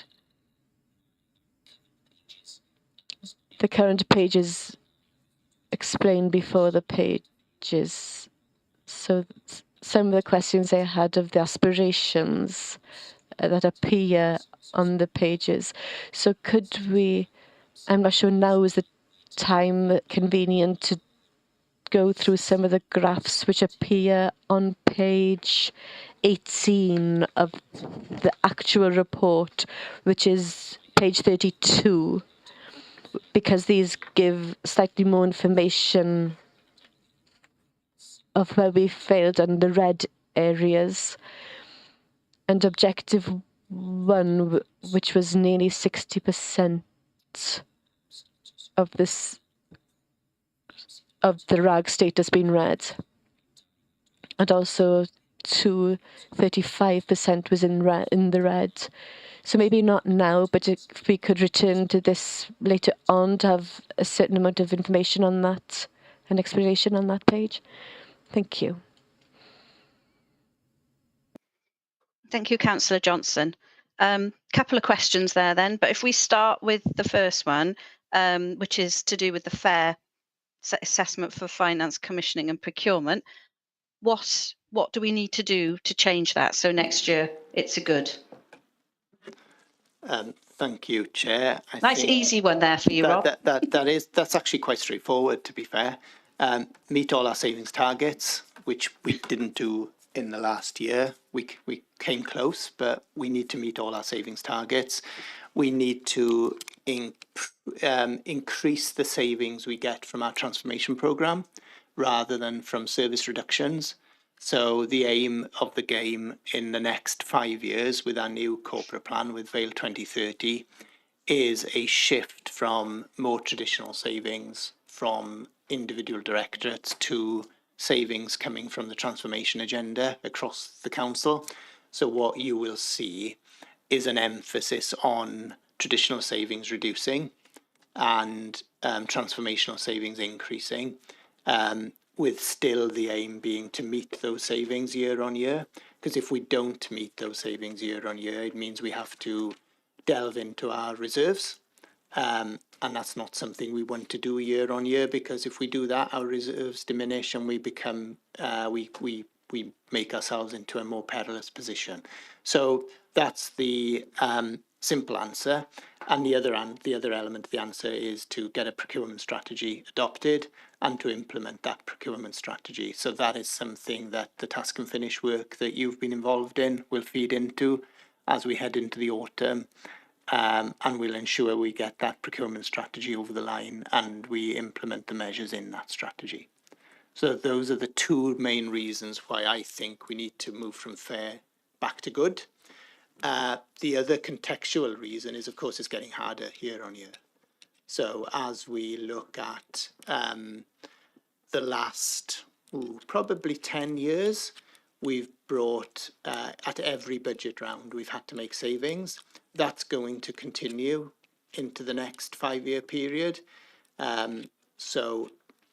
The current pages explain before the pages. So some of the questions I had of the aspirations that appear on the pages. So could we, I'm not sure now is the time convenient to go through some of the graphs which appear on page 18 of the actual report, which is page 32, because these give slightly more information of where we failed on the red areas. And objective 1, which was nearly 60% of the RAG status being red. And also 35% was in the red. So maybe not now, but if we could return to this later on to have a certain amount of information on that, an explanation on that page. Thank you. Thank you, Councillor Johnson. Couple of questions there then, but if we start with the first one, which is to do with the fair assessment for finance, commissioning and procurement, what do we need to do to change that so next year it's a good? Thank you, Chair. Nice easy one there for you, Rob. That's actually quite straightforward, to be fair. Meet all our savings targets, which we didn't do in the last year. We came close, but we need to meet all our savings targets. We need to increase the savings we get from our transformation programme rather than from service reductions. So the aim of the game in the next 5 years with our new corporate plan with Vale 2030 is a shift from more traditional savings from individual directorates to savings coming from the transformation agenda across the council. So what you will see is an emphasis on traditional savings reducing and transformational savings increasing, with still the aim being to meet those savings year on year. Because if we don't meet those savings year on year, it means we have to delve into our reserves. And that's not something we want to do year on year, because if we do that, our reserves diminish and we become, we make ourselves into a more perilous position. So that's the simple answer. And the other element of the answer is to get a procurement strategy adopted and to implement that procurement strategy. So that is something that the task and finish work that you've been involved in will feed into as we head into the autumn. And we'll ensure we get that procurement strategy over the line and we implement the measures in that strategy. So those are the two main reasons why I think we need to move from fair back to good. The other contextual reason is, of course, it's getting harder year on year. So as we look at the last probably 10 years, we've brought, at every budget round, we've had to make savings. That's going to continue into the next 5-year period. So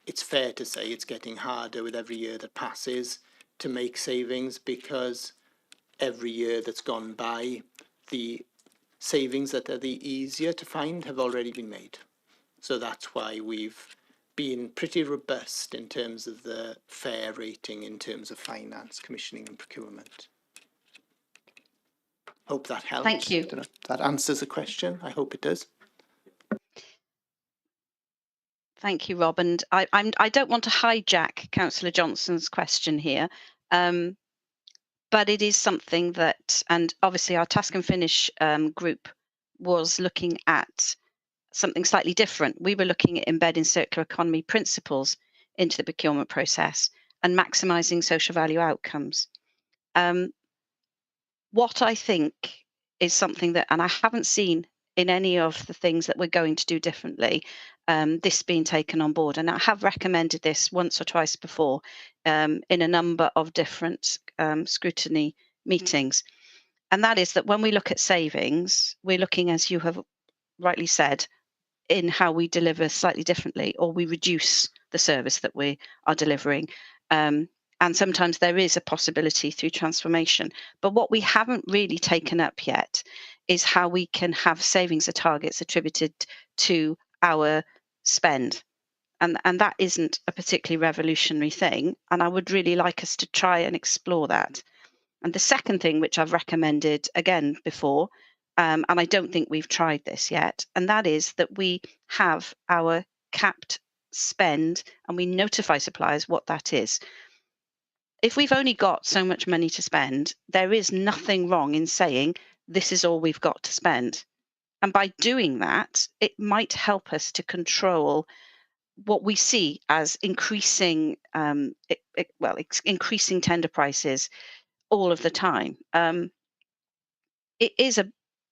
it's fair to say it's getting harder with every year that passes to make savings, because every year that's gone by, the savings that are the easier to find have already been made. So that's why we've been pretty robust in terms of the fair rating in terms of finance, commissioning and procurement. Hope that helps. Thank you. Don't know if that answers the question. I hope it does. Thank you, Rob. And I don't want to hijack Councillor Johnson's question here, but it is something that, and obviously our Task and Finish group was looking at something slightly different. We were looking at embedding circular economy principles into the procurement process and maximising social value outcomes. What I think is something that, and I haven't seen in any of the things that we're going to do differently, this being taken on board. And I have recommended this once or twice before in a number of different scrutiny meetings. And that is that when we look at savings, we're looking, as you have rightly said, in how we deliver slightly differently, or we reduce the service that we are delivering. And sometimes there is a possibility through transformation. But what we haven't really taken up yet is how we can have savings or targets attributed to our spend. And that isn't a particularly revolutionary thing. And I would really like us to try and explore that. And the second thing, which I've recommended again before, and I don't think we've tried this yet, and that is that we have our capped spend and we notify suppliers what that is. If we've only got so much money to spend, there is nothing wrong in saying this is all we've got to spend. And by doing that, it might help us to control what we see as increasing, increasing tender prices all of the time. It is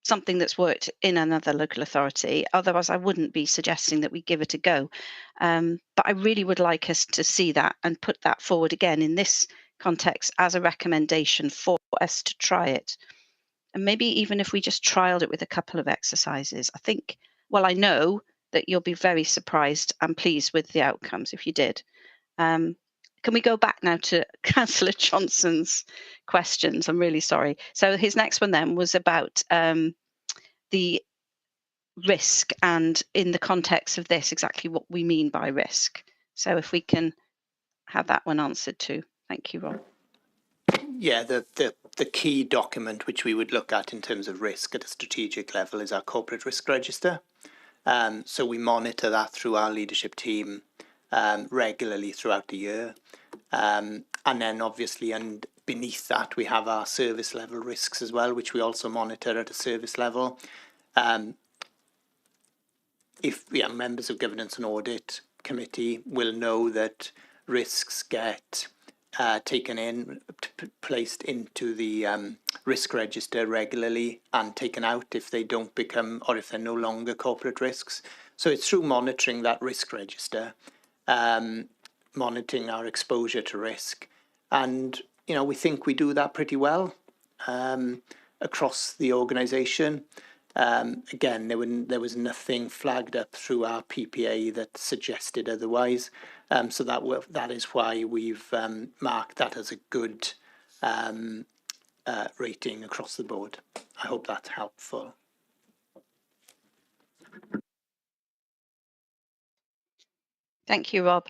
something that's worked in another local authority. Otherwise, I wouldn't be suggesting that we give it a go. But I really would like us to see that and put that forward again in this context as a recommendation for us to try it. And maybe even if we just trialed it with a couple of exercises, I think, well, I know that you'll be very surprised and pleased with the outcomes if you did. Can we go back now to Councillor Johnson's questions? I'm really sorry. So his next one then was about the risk, and in the context of this, exactly what we mean by risk. So if we can have that one answered too. Thank you, Rob. Yeah, the key document which we would look at in terms of risk at a strategic level is our corporate risk register. So we monitor that through our leadership team regularly throughout the year. And then obviously, and beneath that, we have our service level risks as well, which we also monitor at a service level. If members of Governance and Audit Committee will know that risks get taken in, placed into the risk register regularly and taken out if they don't become, or if they're no longer corporate risks. So it's through monitoring that risk register, monitoring our exposure to risk. And, we think we do that pretty well across the organisation. Again, there was nothing flagged up through our PPA that suggested otherwise. So that is why we've marked that as a good rating across the board. I hope that's helpful. Thank you, Rob.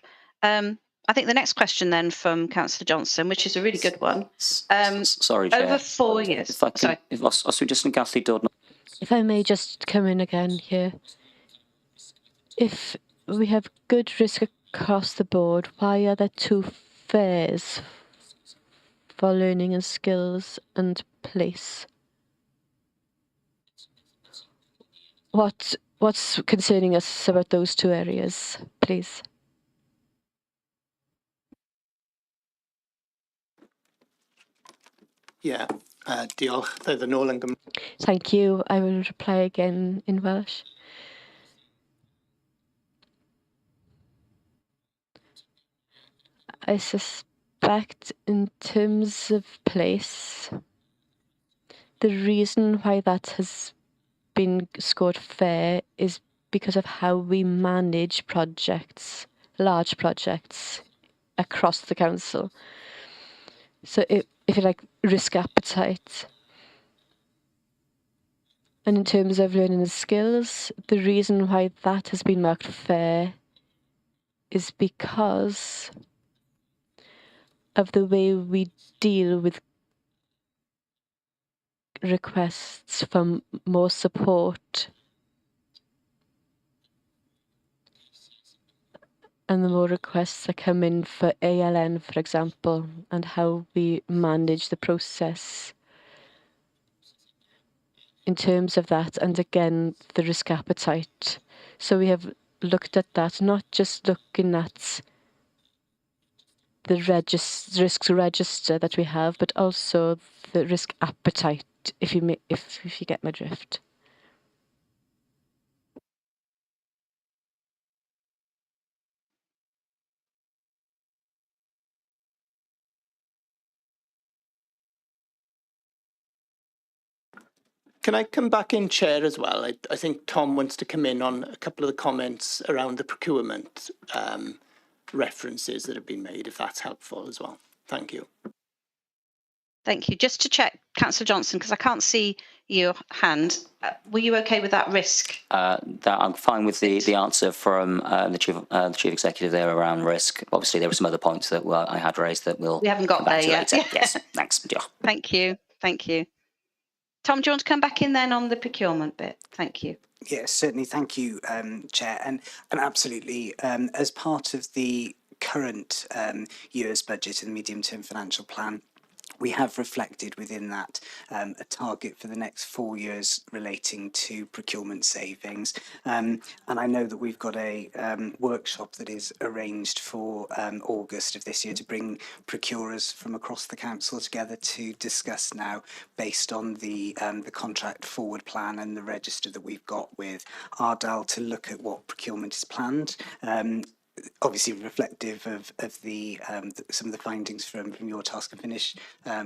I think the next question then from Councillor Johnson, which is a really good one. Sorry, Chair. Over 4 years. If I can, os we just yn gallu dod... If I may just come in again here. If we have good risk across the board, why are there 2 fairs for learning and skills and place? What's concerning us about those 2 areas, please? Yeah, diolch. Fydden nôl yn Thank you. I will reply again in Welsh. I suspect in terms of place, the reason why that has been scored fair is because of how we manage projects, large projects across the council. So if you like, risk appetite. And in terms of learning and skills, the reason why that has been marked fair is because of the way we deal with requests for more support and the more requests that come in for ALN, for example, and how we manage the process in terms of that, and again, the risk appetite. So we have looked at that, not just looking at the risks register that we have, but also the risk appetite, if you get my drift. Can I come back in, Chair, as well? I think Tom wants to come in on a couple of the comments around the procurement references that have been made, if that's helpful as well. Thank you. Thank you. Just to check, Councillor Johnson, because I can't see your hand, were you okay with that risk? That I'm fine with the answer from the chief executive there around risk. Obviously, there were some other points that I had raised that we haven't got there yet. later. Yes, thanks. Yeah. Thank you. Thank you. Tom, do you want to come back in then on the procurement bit? Thank you. Yes, certainly. Thank you, Chair. And absolutely, as part of the current year's budget and medium-term financial plan, we have reflected within that a target for the next 4 years relating to procurement savings. And I know that we've got a workshop that is arranged for August of this year to bring procurers from across the council together to discuss now, based on the contract forward plan and the register that we've got with Ardal, to look at what procurement is planned. Obviously reflective of the some of the findings from your task and finish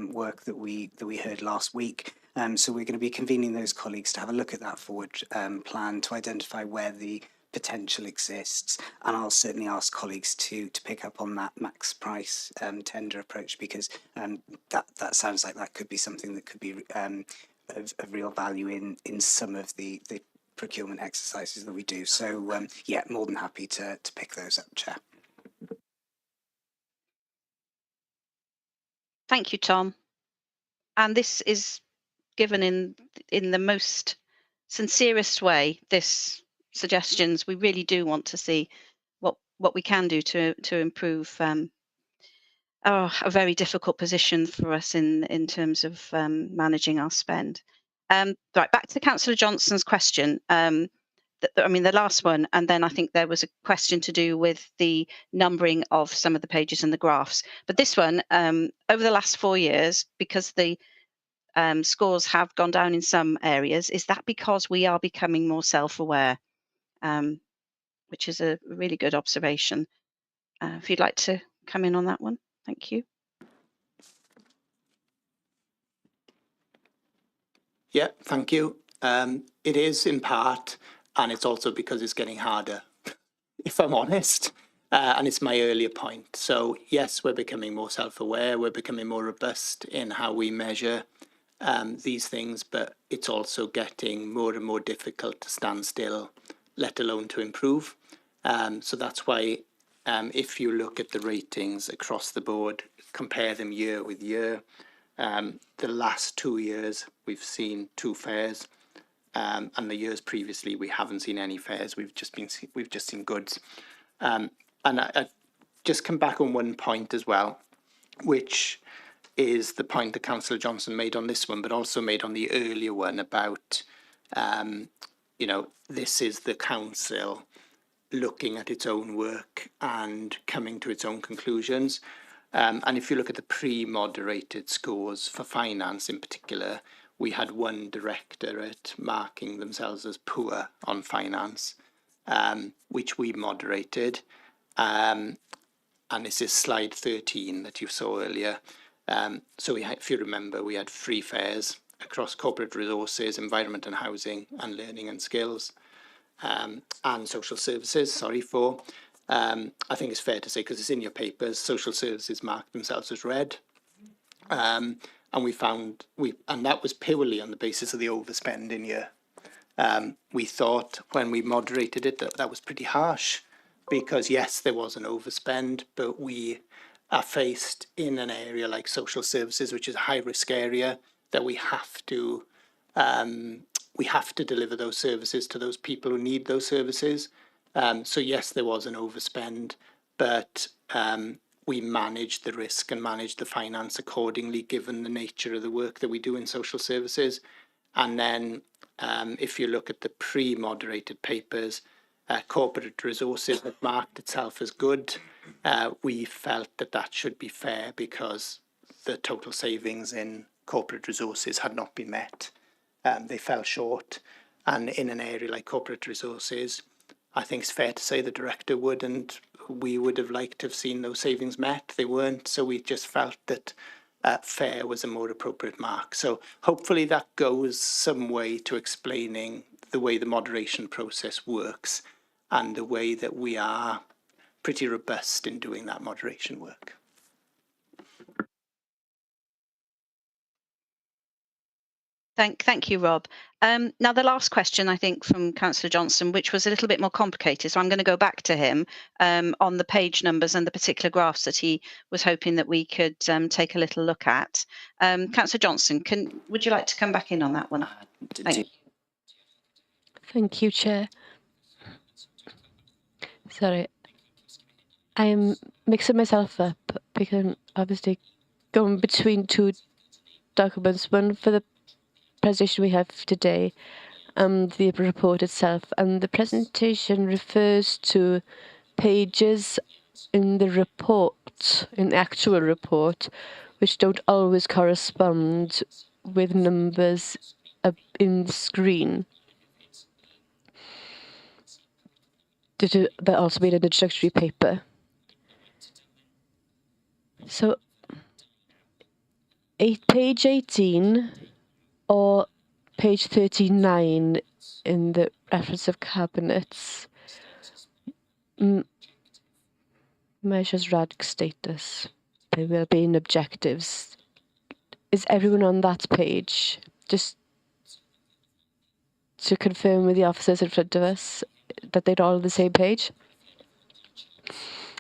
work that we heard last week. So we're going to be convening those colleagues to have a look at that forward plan to identify where the potential exists, and I'll certainly ask colleagues to pick up on that max price tender approach, because that sounds like that could be something that could be of real value in some of the procurement exercises that we do. So yeah, more than happy to pick those up, Chair. Thank you, Tom. And this is given in the most sincerest way. This suggestions, we really do want to see what we can do to improve a very difficult position for us in terms of managing our spend. Right, back to Councillor Johnson's question. I mean, the last one, and then I think there was a question to do with the numbering of some of the pages and the graphs. But this one, over the last 4 years, because the scores have gone down in some areas, is that because we are becoming more self-aware, which is a really good observation. If you'd like to come in on that one, thank you. Yeah, thank you. It is in part, and it's also because it's getting harder, if I'm honest. And it's my earlier point. So yes, we're becoming more self-aware, we're becoming more robust in how we measure these things, but it's also getting more and more difficult to stand still, let alone to improve. So that's why if you look at the ratings across the board, compare them year with year, the last 2 years we've seen 2 fares, and the years previously we haven't seen any fares. We've just seen goods. And I just come back on one point as well, which is the point that Councillor Johnson made on this one, but also made on the earlier one about, you know, this is the council looking at its own work and coming to its own conclusions. And if you look at the pre-moderated scores for finance in particular, we had one directorate marking themselves as poor on finance, which we moderated. and this is slide 13 that you saw earlier. So we had, if you remember, we had free fares across corporate resources, environment and housing, and learning and skills, and social services, sorry, for. I think it's fair to say, because it's in your papers, social services marked themselves as red. And we found, and that was purely on the basis of the overspend in year. We thought when we moderated it that was pretty harsh, because yes, there was an overspend, but we are faced in an area like social services, which is a high risk area, that we have to deliver those services to those people who need those services. So yes, there was an overspend, but we managed the risk and managed the finance accordingly, given the nature of the work that we do in social services. And then if you look at the pre-moderated papers, corporate resources that marked itself as good, we felt that should be fair, because the total savings in corporate resources had not been met. They fell short. And in an area like corporate resources, I think it's fair to say the director would, and we would have liked to have seen those savings met. They weren't, so we just felt that fair was a more appropriate mark. So hopefully that goes some way to explaining the way the moderation process works and the way that we are pretty robust in doing that moderation work. Thank you, Rob. Now, the last question, I think, from Councillor Johnson, which was a little bit more complicated, so I'm going to go back to him on the page numbers and the particular graphs that he was hoping that we could take a little look at. Councillor Johnson, would you like to come back in on that one? Thank you, Chair. Sorry, I'm mixing myself up because I'm obviously going between two documents, one for the presentation we have today and the report itself. And the presentation refers to pages in the report, in the actual report, which don't always correspond with numbers in the screen. That also made an introductory paper. So, page 18 or page 39 in the reference of cabinets measures RADC status by wellbeing objectives. Is everyone on that page? Just to confirm with the officers in front of us that they're all on the same page.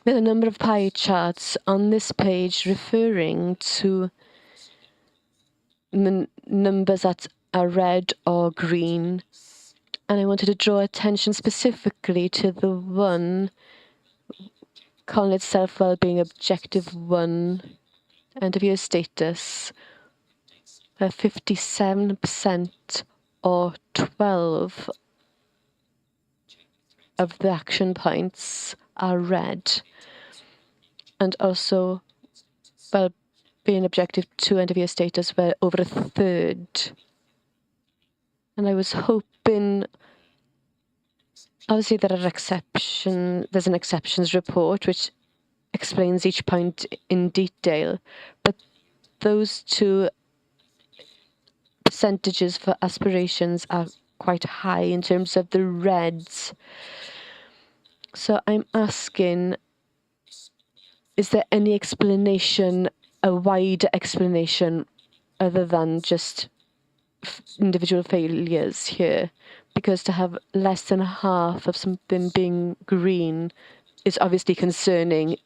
There are a number of pie charts on this page referring to numbers that are red or green, and I wanted to draw attention specifically to the one calling itself Wellbeing Objective 1, end of year status, 57% or 12 of the action points are red, and also Wellbeing Objective 2, end of year status, where over a third. And I was hoping, obviously there's an exceptions report which explains each point in detail, but those two percentages for aspirations are quite high in terms of the reds. So I'm asking, is there any explanation, a wider explanation, other than just individual failures here? Because to have less than half of something being green is obviously concerning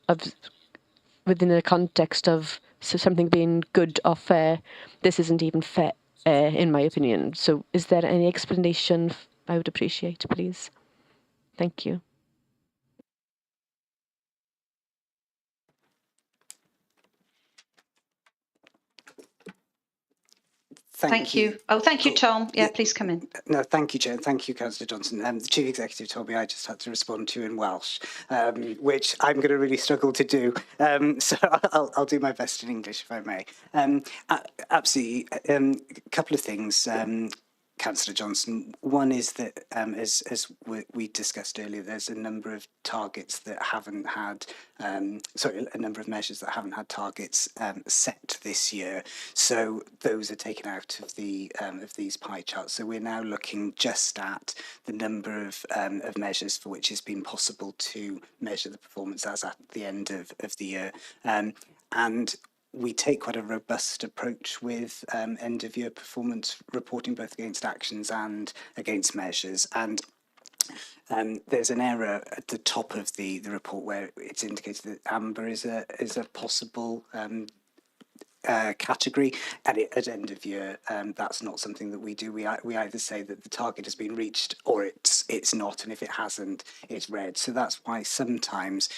within the context of something being good or fair. This isn't even fair, in my opinion. So is there any explanation I would appreciate, please? Thank you. Thank you. Oh, thank you, Tom. Yeah, please come in. No, thank you, Chair. Thank you, Councillor Johnson. The Chief Executive told me I just had to respond to you in Welsh, which I'm going to really struggle to do. So I'll do my best in English, if I may. Absolutely. A couple of things. Councillor Johnson. One is that, as we discussed earlier, there's a number of targets that haven't had, a number of measures that haven't had targets set this year. So those are taken out of these pie charts. So we're now looking just at the number of measures for which it's been possible to measure the performance as at the end of the year. And we take quite a robust approach with end of year performance reporting, both against actions and against measures. And there's an error at the top of the report where it's indicated that amber is a possible category, and at end of year, that's not something that we do. We either say that the target has been reached or it's not, and if it hasn't, it's red. So that's why sometimes,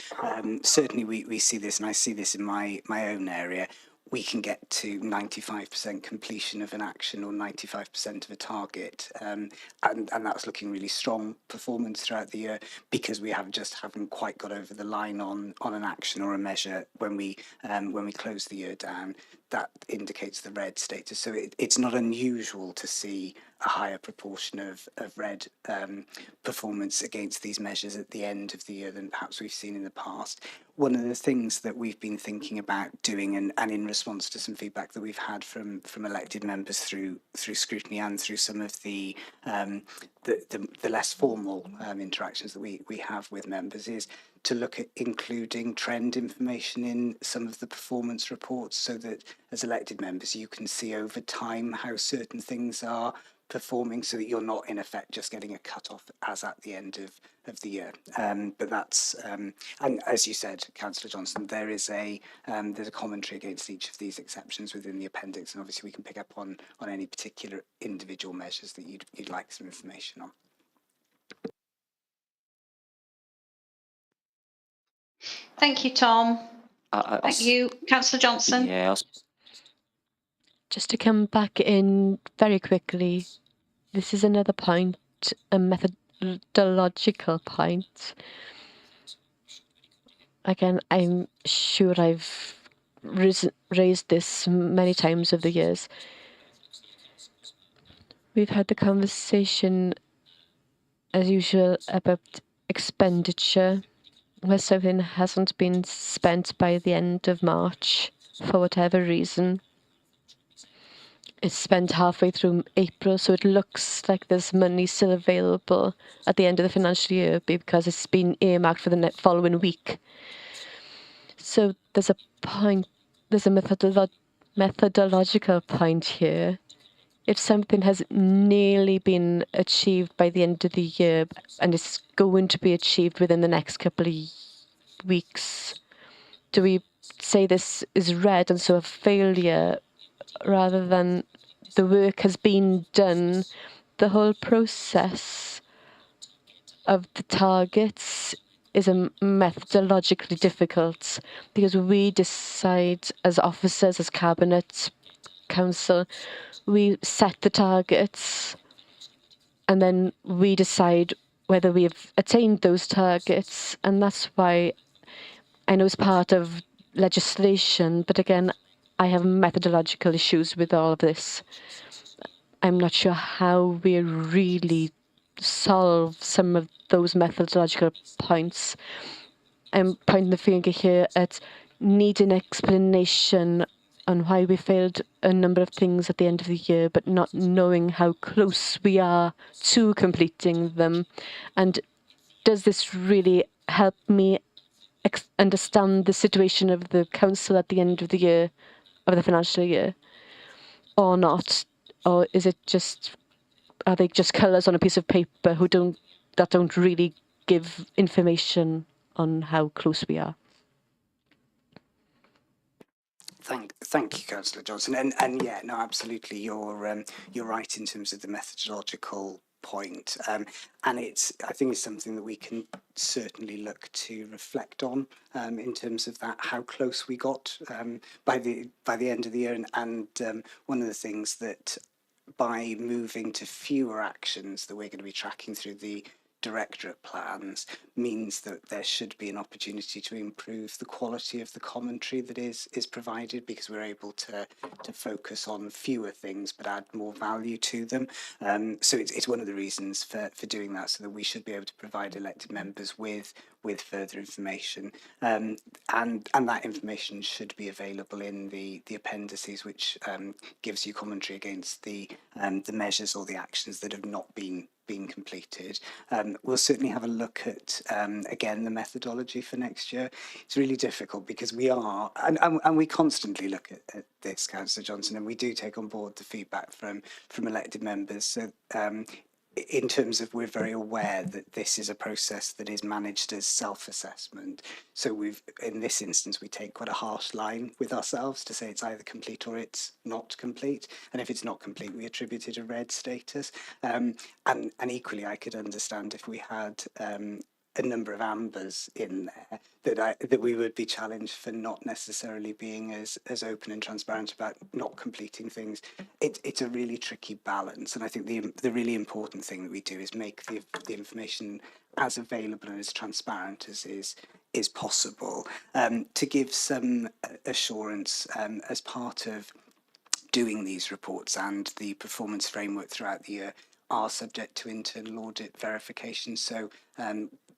certainly we see this, and I see this in my own area. We can get to 95% completion of an action or 95% of a target, and that's looking really strong performance throughout the year, because we haven't quite got over the line on an action or a measure when we close the year down. That indicates the red status. So it's not unusual to see a higher proportion of red performance against these measures at the end of the year than perhaps we've seen in the past. One of the things that we've been thinking about doing, and in response to some feedback that we've had from elected members through scrutiny and through some of the less formal interactions that we have with members, is to look at including trend information in some of the performance reports, so that as elected members you can see over time how certain things are performing, so that you're not in effect just getting a cut-off as at the end of the year. But that's and as you said, Councillor Johnson, there's a commentary against each of these exceptions within the appendix, and obviously we can pick up on any particular individual measures that you'd like some information on. Thank you, Tom. Thank you, Councillor Johnson. Yeah. Just to come back in very quickly, this is another point, a methodological point. Again, I'm sure I've raised this many times over the years. We've had the conversation, as usual, about expenditure, where something hasn't been spent by the end of March for whatever reason. It's spent halfway through April, so it looks like there's money still available at the end of the financial year because it's been earmarked for the following week. So there's a point, there's a methodological point here. If something has nearly been achieved by the end of the year and it's going to be achieved within the next couple of weeks, do we say this is red and so a failure, rather than the work has been done? The whole process of the targets is methodologically difficult, because we decide as officers, as cabinet, council, we set the targets, and then we decide whether we have attained those targets. And that's why I know it's part of legislation, but again, I have methodological issues with all of this. I'm not sure how we really solve some of those methodological points. I'm pointing the finger here at needing explanation on why we failed a number of things at the end of the year, but not knowing how close we are to completing them. And does this really help me understand the situation of the council at the end of the year, of the financial year, or not? Or is it just, are they just colours on a piece of paper that don't really give information on how close we are? Thank you, Councillor Johnson. And yeah, no, absolutely, you're right in terms of the methodological point. And I think it's something that we can certainly look to reflect on in terms of that, how close we got by the end of the year. And one of the things that, by moving to fewer actions that we're going to be tracking through the directorate plans means that there should be an opportunity to improve the quality of the commentary that is provided, because we're able to focus on fewer things but add more value to them. So it's one of the reasons for doing that, so that we should be able to provide elected members with further information, and that information should be available in the appendices, which gives you commentary against the measures or the actions that have not been completed. We'll certainly have a look at again the methodology for next year. It's really difficult because we are and we constantly look at this, Councillor Johnson, and we do take on board the feedback from elected members. So in terms of, we're very aware that this is a process that is managed as self-assessment. So in this instance, we take quite a harsh line with ourselves to say it's either complete or it's not complete. And if it's not complete, we attribute it a red status. And equally, I could understand if we had a number of ambers in there that we would be challenged for not necessarily being as open and transparent about not completing things. It's a really tricky balance, and I think the really important thing that we do is make the information as available and as transparent as is possible, to give some assurance as part of doing these reports, and the performance framework throughout the year are subject to internal audit verification. So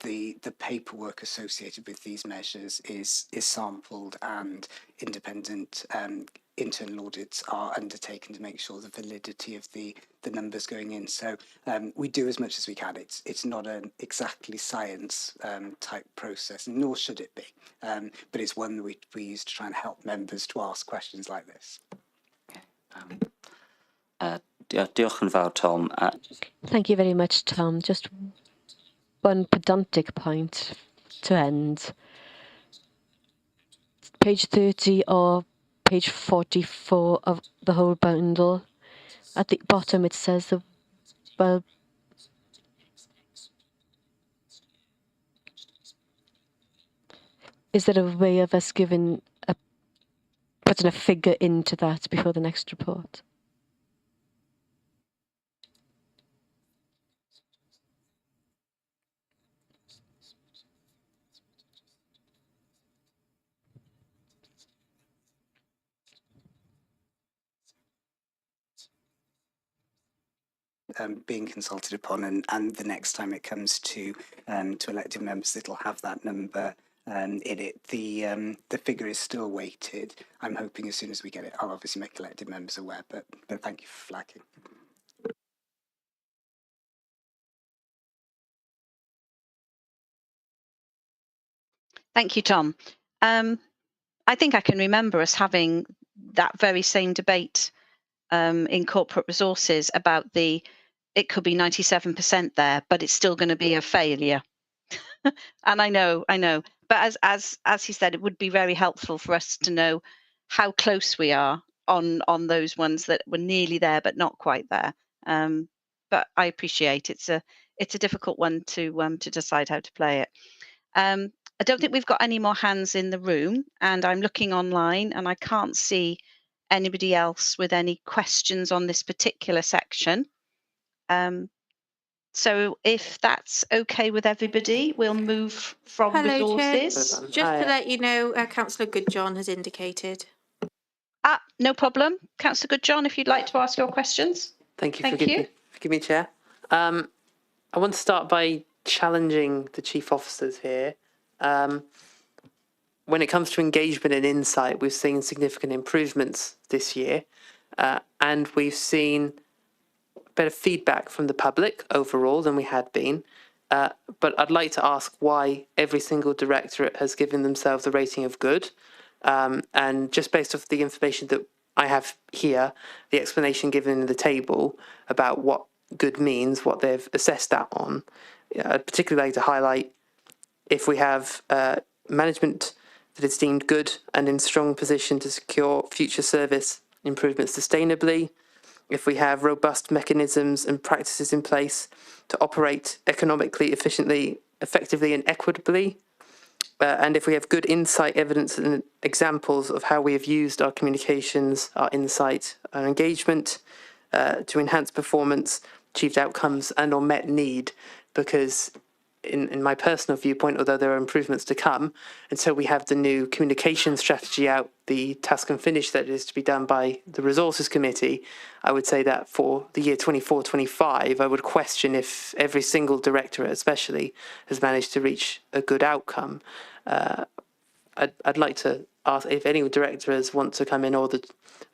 the paperwork associated with these measures is sampled, and independent internal audits are undertaken to make sure the validity of the numbers going in. So we do as much as we can. It's not an exactly science type process, nor should it be, but it's one that we use to try and help members to ask questions like this. Diolch yn fawr, Tom. Thank you very much, Tom. Just one pedantic point to end. Page 30 or page 44 of the whole bundle. At the bottom it says the well. Is there a way of us putting a figure into that before the next report? Being consulted upon, and the next time it comes to elected members, it'll have that number in it. The figure is still weighted. I'm hoping as soon as we get it, I'll obviously make elected members aware. But thank you for flagging. Thank you, Tom. I think I can remember us having that very same debate in corporate resources about it could be 97% there, but it's still going to be a failure. And I know, but as he said, it would be very helpful for us to know how close we are on those ones that were nearly there but not quite there. But I appreciate it's a difficult one to decide how to play it. I don't think we've got any more hands in the room, and I'm looking online and I can't see anybody else with any questions on this particular section. So if that's okay with everybody, we'll move from resources. Chair. Just to let you know, Councillor Goodjohn has indicated. No problem. Councillor Goodjohn, if you'd like to ask your questions. Thank you. Forgive me, Chair. I want to start by challenging the chief officers here. When it comes to engagement and insight, we've seen significant improvements this year, and we've seen better feedback from the public overall than we had been. But I'd like to ask why every single directorate has given themselves a rating of good. And just based off the information that I have here, the explanation given in the table about what good means, what they've assessed that on, I'd particularly like to highlight if we have management that is deemed good and in strong position to secure future service improvements sustainably, if we have robust mechanisms and practices in place to operate economically, efficiently, effectively and equitably, and if we have good insight, evidence and examples of how we have used our communications, our insight, our engagement to enhance performance, achieved outcomes and or met need, because in my personal viewpoint, although there are improvements to come, until we have the new communication strategy out, the task and finish that is to be done by the Resources Committee, I would say that for the year 24-25, I would question if every single directorate especially has managed to reach a good outcome. I'd like to ask if any directors want to come in, or the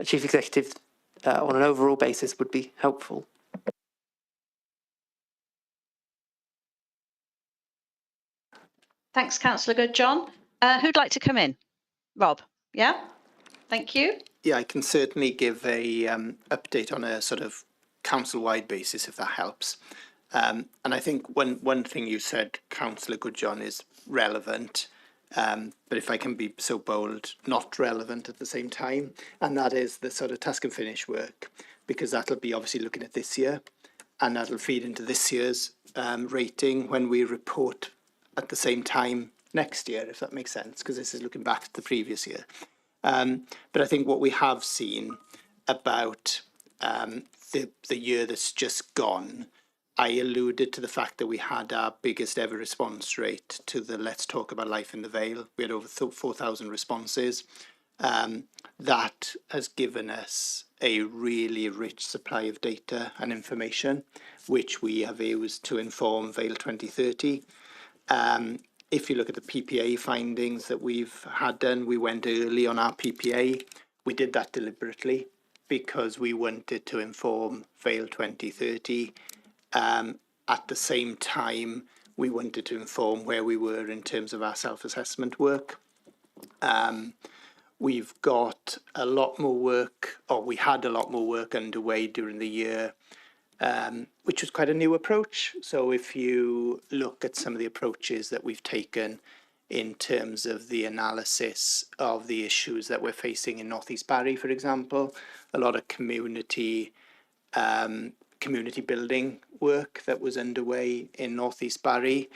chief executive on an overall basis would be helpful. Thanks, Councillor Good. John, who'd like to come in? Rob, yeah? Thank you. Yeah, I can certainly give a update on a sort of council-wide basis, if that helps. And I think one thing you said, Councillor Goodjohn, is relevant, but if I can be so bold, not relevant at the same time, and that is the sort of task and finish work, because that'll be obviously looking at this year, and that'll feed into this year's rating when we report at the same time next year, if that makes sense, because this is looking back at the previous year. But I think what we have seen about the year that's just gone, I alluded to the fact that we had our biggest ever response rate to the Let's Talk About Life in the Vale. We had over 4,000 responses. That has given us a really rich supply of data and information, which we have used to inform Vale 2030. If you look at the PPA findings that we've had done, we went early on our PPA. We did that deliberately because we wanted to inform Vale 2030. At the same time, we wanted to inform where we were in terms of our self-assessment work. We've got a lot more work, or we had a lot more work underway during the year, which was quite a new approach. So if you look at some of the approaches that we've taken in terms of the analysis of the issues that we're facing in North East Barry, for example, a lot of community building work that was underway in North East Barry.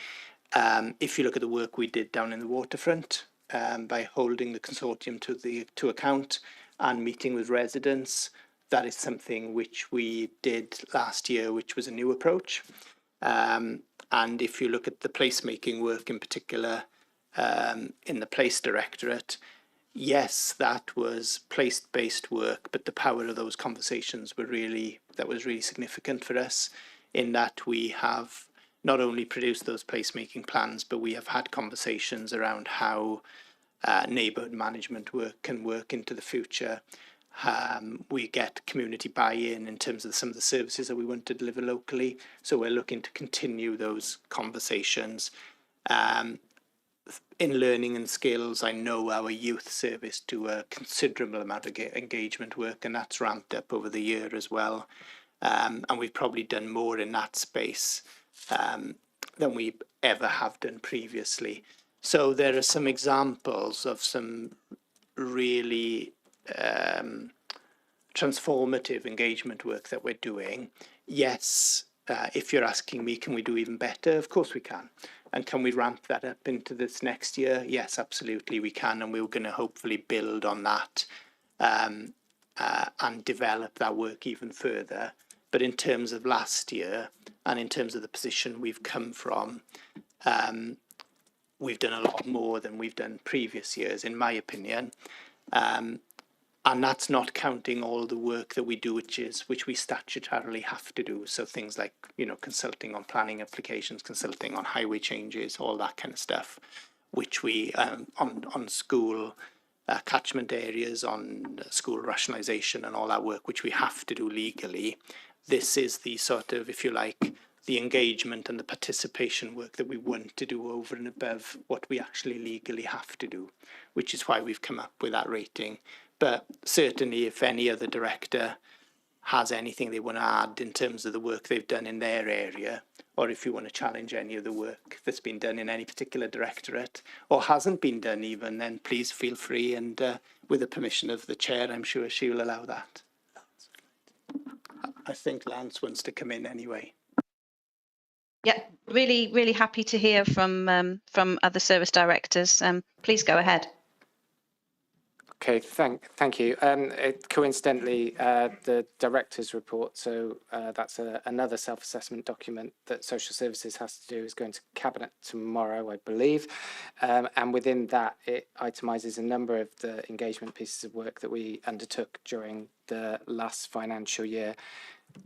If you look at the work we did down in the waterfront, by holding the consortium to account and meeting with residents, that is something which we did last year, which was a new approach. And if you look at the placemaking work in particular, in the Place Directorate, yes, that was place-based work, but the power of those conversations was really significant for us, in that we have not only produced those placemaking plans, but we have had conversations around how neighbourhood management work can work into the future. We get community buy-in in terms of some of the services that we want to deliver locally. So we're looking to continue those conversations. In learning and skills, I know our youth service do a considerable amount of engagement work, and that's ramped up over the year as well. And we've probably done more in that space than we ever have done previously. So there are some examples of some really transformative engagement work that we're doing. Yes, if you're asking me, can we do even better? Of course we can. And can we ramp that up into this next year? Yes, absolutely we can. And we're going to hopefully build on that and develop that work even further. But in terms of last year and in terms of the position we've come from, we've done a lot more than we've done previous years, in my opinion. And that's not counting all the work that we do, which we statutorily have to do. So things like, consulting on planning applications, consulting on highway changes, all that kind of stuff, which we, on school catchment areas, on school rationalisation and all that work, which we have to do legally. This is the sort of, if you like, the engagement and the participation work that we want to do over and above what we actually legally have to do, which is why we've come up with that rating. But certainly if any other director has anything they want to add in terms of the work they've done in their area, or if you want to challenge any of the work that's been done in any particular directorate, or hasn't been done even, then please feel free, and with the permission of the chair, I'm sure she will allow that. I think Lance wants to come in anyway. Yeah, really, really happy to hear from other service directors. Please go ahead. Okay, thank you. Coincidentally, the director's report, so that's another self-assessment document that social services has to do, is going to Cabinet tomorrow, I believe. And within that, it itemises a number of the engagement pieces of work that we undertook during the last financial year.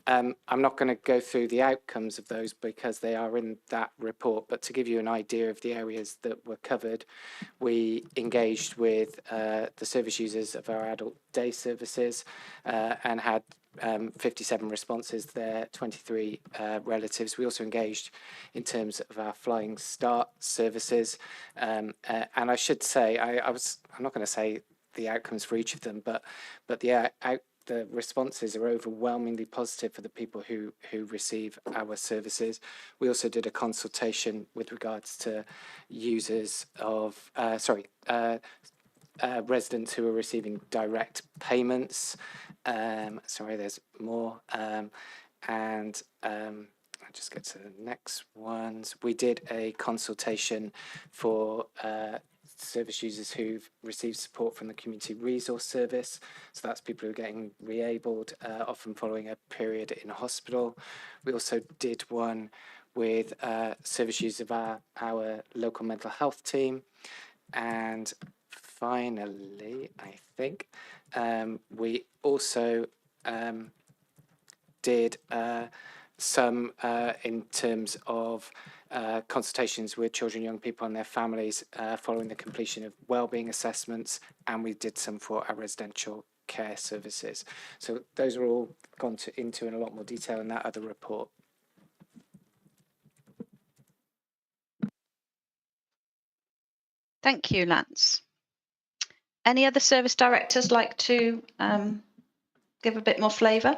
I'm not going to go through the outcomes of those because they are in that report, but to give you an idea of the areas that were covered, we engaged with the service users of our adult day services and had 57 responses there, 23 relatives. We also engaged in terms of our Flying Start services. And I should say, I'm not going to say the outcomes for each of them, but the responses are overwhelmingly positive for the people who receive our services. We also did a consultation with regards to users of, residents who are receiving direct payments. Sorry, there's more. I'll just get to the next ones. We did a consultation for service users who've received support from the Community Resource Service. So that's people who are getting re-abled, often following a period in hospital. We also did one with service users of our local mental health team. And finally, I think, we also did some in terms of consultations with children, young people and their families following the completion of wellbeing assessments, and we did some for our residential care services. So those are all gone into in a lot more detail in that other report. Thank you, Lance. Any other service directors like to give a bit more flavour?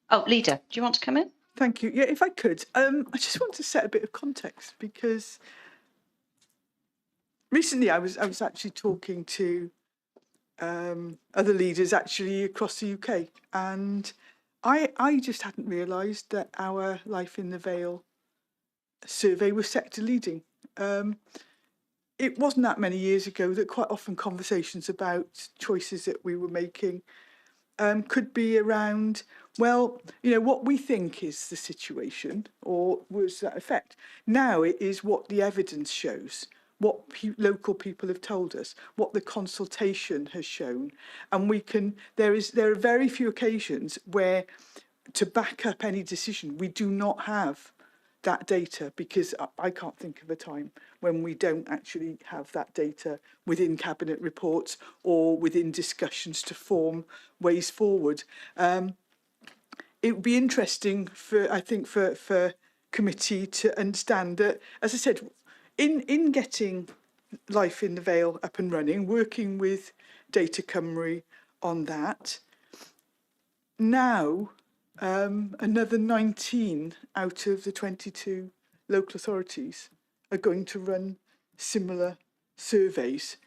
Oh, Lida, do you want to come in? Thank you. Yeah, if I could, I just want to set a bit of context because recently I was actually talking to other leaders actually across the UK, and I just hadn't realised that our Life in the Vale survey was sector leading. It wasn't that many years ago that quite often conversations about choices that we were making could be around, well, what we think is the situation or was that effect. Now it is what the evidence shows, what local people have told us, what the consultation has shown. And there are very few occasions where to back up any decision, we do not have that data, because I can't think of a time when we don't actually have that data within cabinet reports or within discussions to form ways forward. It would be interesting for committee to understand that, as I said, in getting Life in the Vale up and running, working with Data Cymru on that, now another 19 out of the 22 local authorities are going to run similar surveys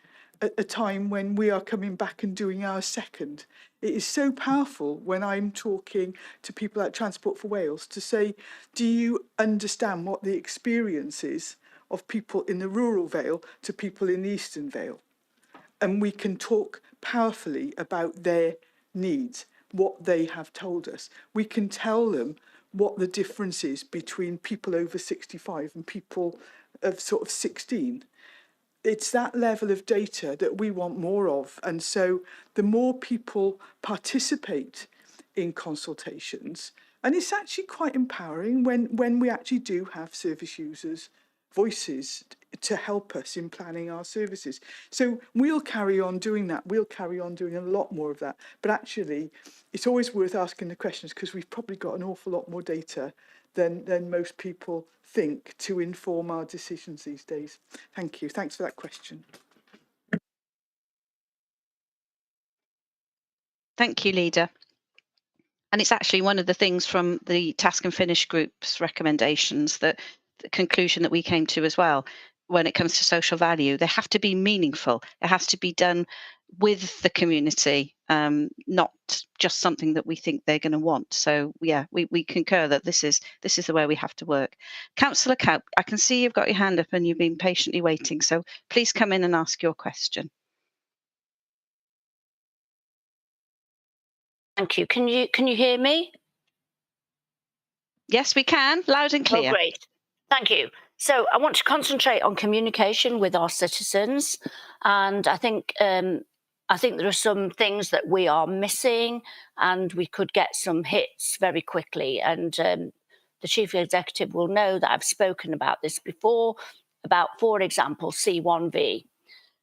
at a time when we are coming back and doing our second. It is so powerful when I'm talking to people at Transport for Wales to say, do you understand what the experience is of people in the rural Vale to people in the Eastern Vale? And we can talk powerfully about their needs, what they have told us. We can tell them what the difference is between people over 65 and people of sort of 16. It's that level of data that we want more of. And so the more people participate in consultations, and it's actually quite empowering when we actually do have service users' voices to help us in planning our services. So we'll carry on doing that. We'll carry on doing a lot more of that. But actually, it's always worth asking the questions because we've probably got an awful lot more data than most people think to inform our decisions these days. Thank you. Thanks for that question. Thank you, Lida. And it's actually one of the things from the Task and Finish group's recommendations, that the conclusion that we came to as well, when it comes to social value, they have to be meaningful. It has to be done with the community, not just something that we think they're going to want. So yeah, we concur that this is the way we have to work. Councillor Cowp, I can see you've got your hand up and you've been patiently waiting. So please come in and ask your question. Thank you. Can you hear me? Yes, we can, loud and clear. Oh, great. Thank you. So I want to concentrate on communication with our citizens, and I think there are some things that we are missing, and we could get some hits very quickly. And the chief executive will know that I've spoken about this before, about, for example, C1V.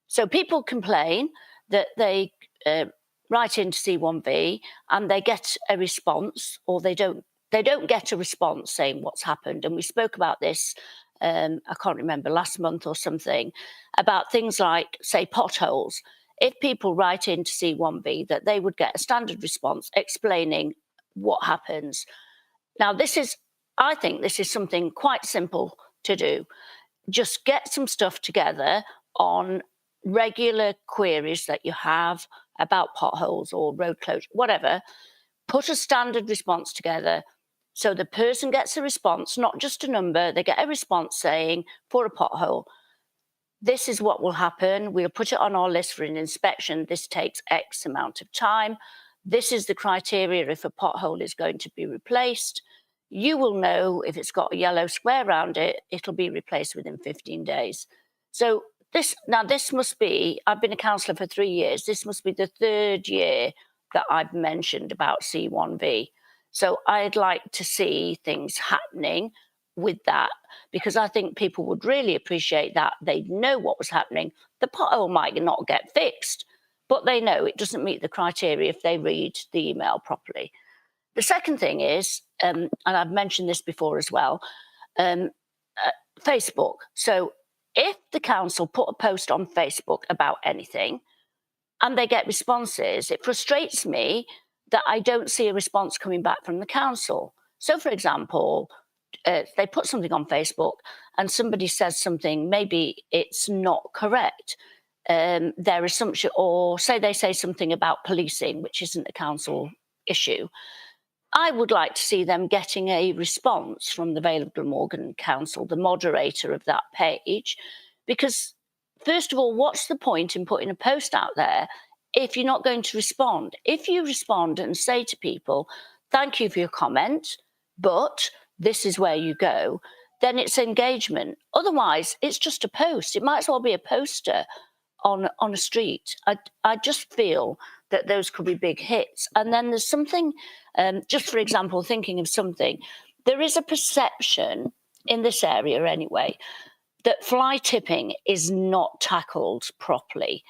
So people complain that they write into C1V and they get a response, or they don't get a response saying what's happened. And we spoke about this, I can't remember, last month or something, about things like, say, potholes. If people write into C1V, that they would get a standard response explaining what happens. Now, I think this is something quite simple to do. Just get some stuff together on regular queries that you have about potholes or road closure, whatever. Put a standard response together so the person gets a response, not just a number. They get a response saying, for a pothole, this is what will happen. We'll put it on our list for an inspection. This takes X amount of time. This is the criteria if a pothole is going to be replaced. You will know if it's got a yellow square around it, it'll be replaced within 15 days. So this must be, I've been a councillor for 3 years. This must be the 3rd year that I've mentioned about C1V. So I'd like to see things happening with that, because I think people would really appreciate that. They'd know what was happening. The pothole might not get fixed, but they know it doesn't meet the criteria if they read the email properly. The second thing is, and I've mentioned this before as well, Facebook. So if the council put a post on Facebook about anything and they get responses, it frustrates me that I don't see a response coming back from the council. So, for example, they put something on Facebook and somebody says something, maybe it's not correct. Their assumption, or say they say something about policing, which isn't a council issue. I would like to see them getting a response from the Vale of Glamorgan Council, the moderator of that page, because first of all, what's the point in putting a post out there if you're not going to respond? If you respond and say to people, thank you for your comment, but this is where you go, then it's engagement. Otherwise, it's just a post. It might as well be a poster on a street. I just feel that those could be big hits. And then there's something, just for example, thinking of something, there is a perception in this area anyway, that fly tipping is not tackled properly.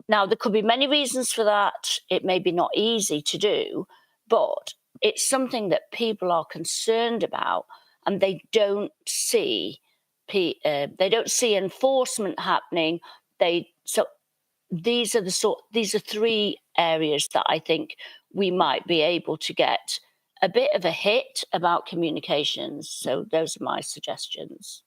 Now, there could be many reasons for that. It may be not easy to do, but it's something that people are concerned about, and they don't see enforcement happening. So these are 3 areas that I think we might be able to get a bit of a hit about communications. So those are my suggestions.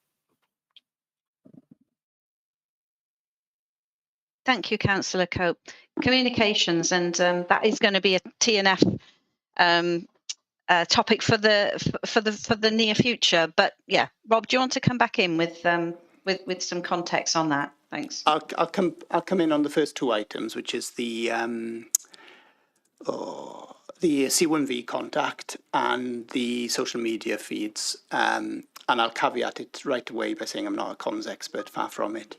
Thank you, Councillor Cope. Communications, and that is going to be a TNF topic for the near future. But yeah, Rob, do you want to come back in with some context on that? Thanks. I'll come in on the first 2 items, which is the C1V contact and the social media feeds. And I'll caveat it right away by saying I'm not a comms expert, far from it.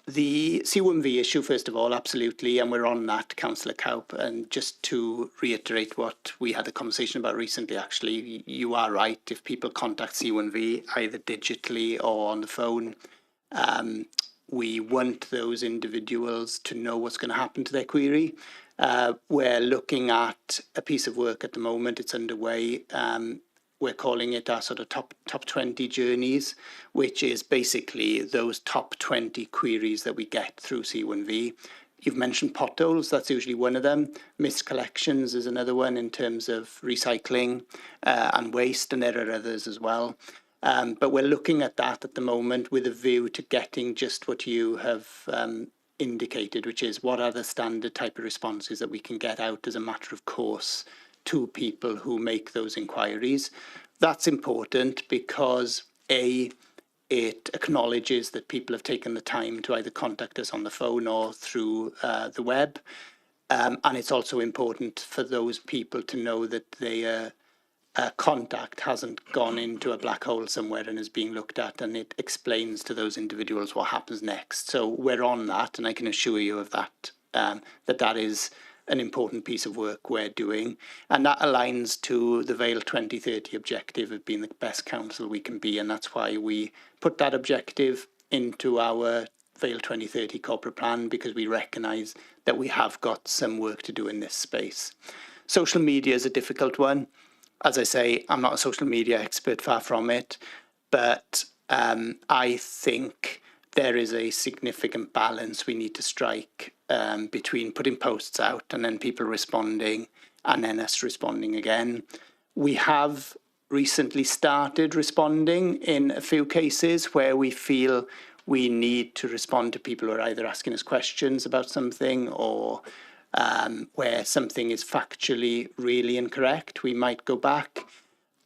The C1V issue, first of all, absolutely, and we're on that, Councillor Cowp. And just to reiterate what we had a conversation about recently, actually, you are right. If people contact C1V either digitally or on the phone, we want those individuals to know what's going to happen to their query. We're looking at a piece of work at the moment. It's underway. We're calling it our sort of top 20 journeys, which is basically those top 20 queries that we get through C1V. You've mentioned potholes, that's usually one of them. Missed collections is another one in terms of recycling and waste, and there are others as well. But we're looking at that at the moment with a view to getting just what you have indicated, which is what are the standard type of responses that we can get out as a matter of course to people who make those inquiries. That's important because it acknowledges that people have taken the time to either contact us on the phone or through the web. And it's also important for those people to know that their contact hasn't gone into a black hole somewhere and is being looked at, and it explains to those individuals what happens next. So we're on that, and I can assure you of that, that is an important piece of work we're doing. And that aligns to the Vale 2030 objective of being the best council we can be. And that's why we put that objective into our Vale 2030 corporate plan, because we recognise that we have got some work to do in this space. Social media is a difficult one. As I say, I'm not a social media expert, far from it, but I think there is a significant balance we need to strike between putting posts out and then people responding and then us responding again. We have recently started responding in a few cases where we feel we need to respond to people who are either asking us questions about something or where something is factually really incorrect. We might go back.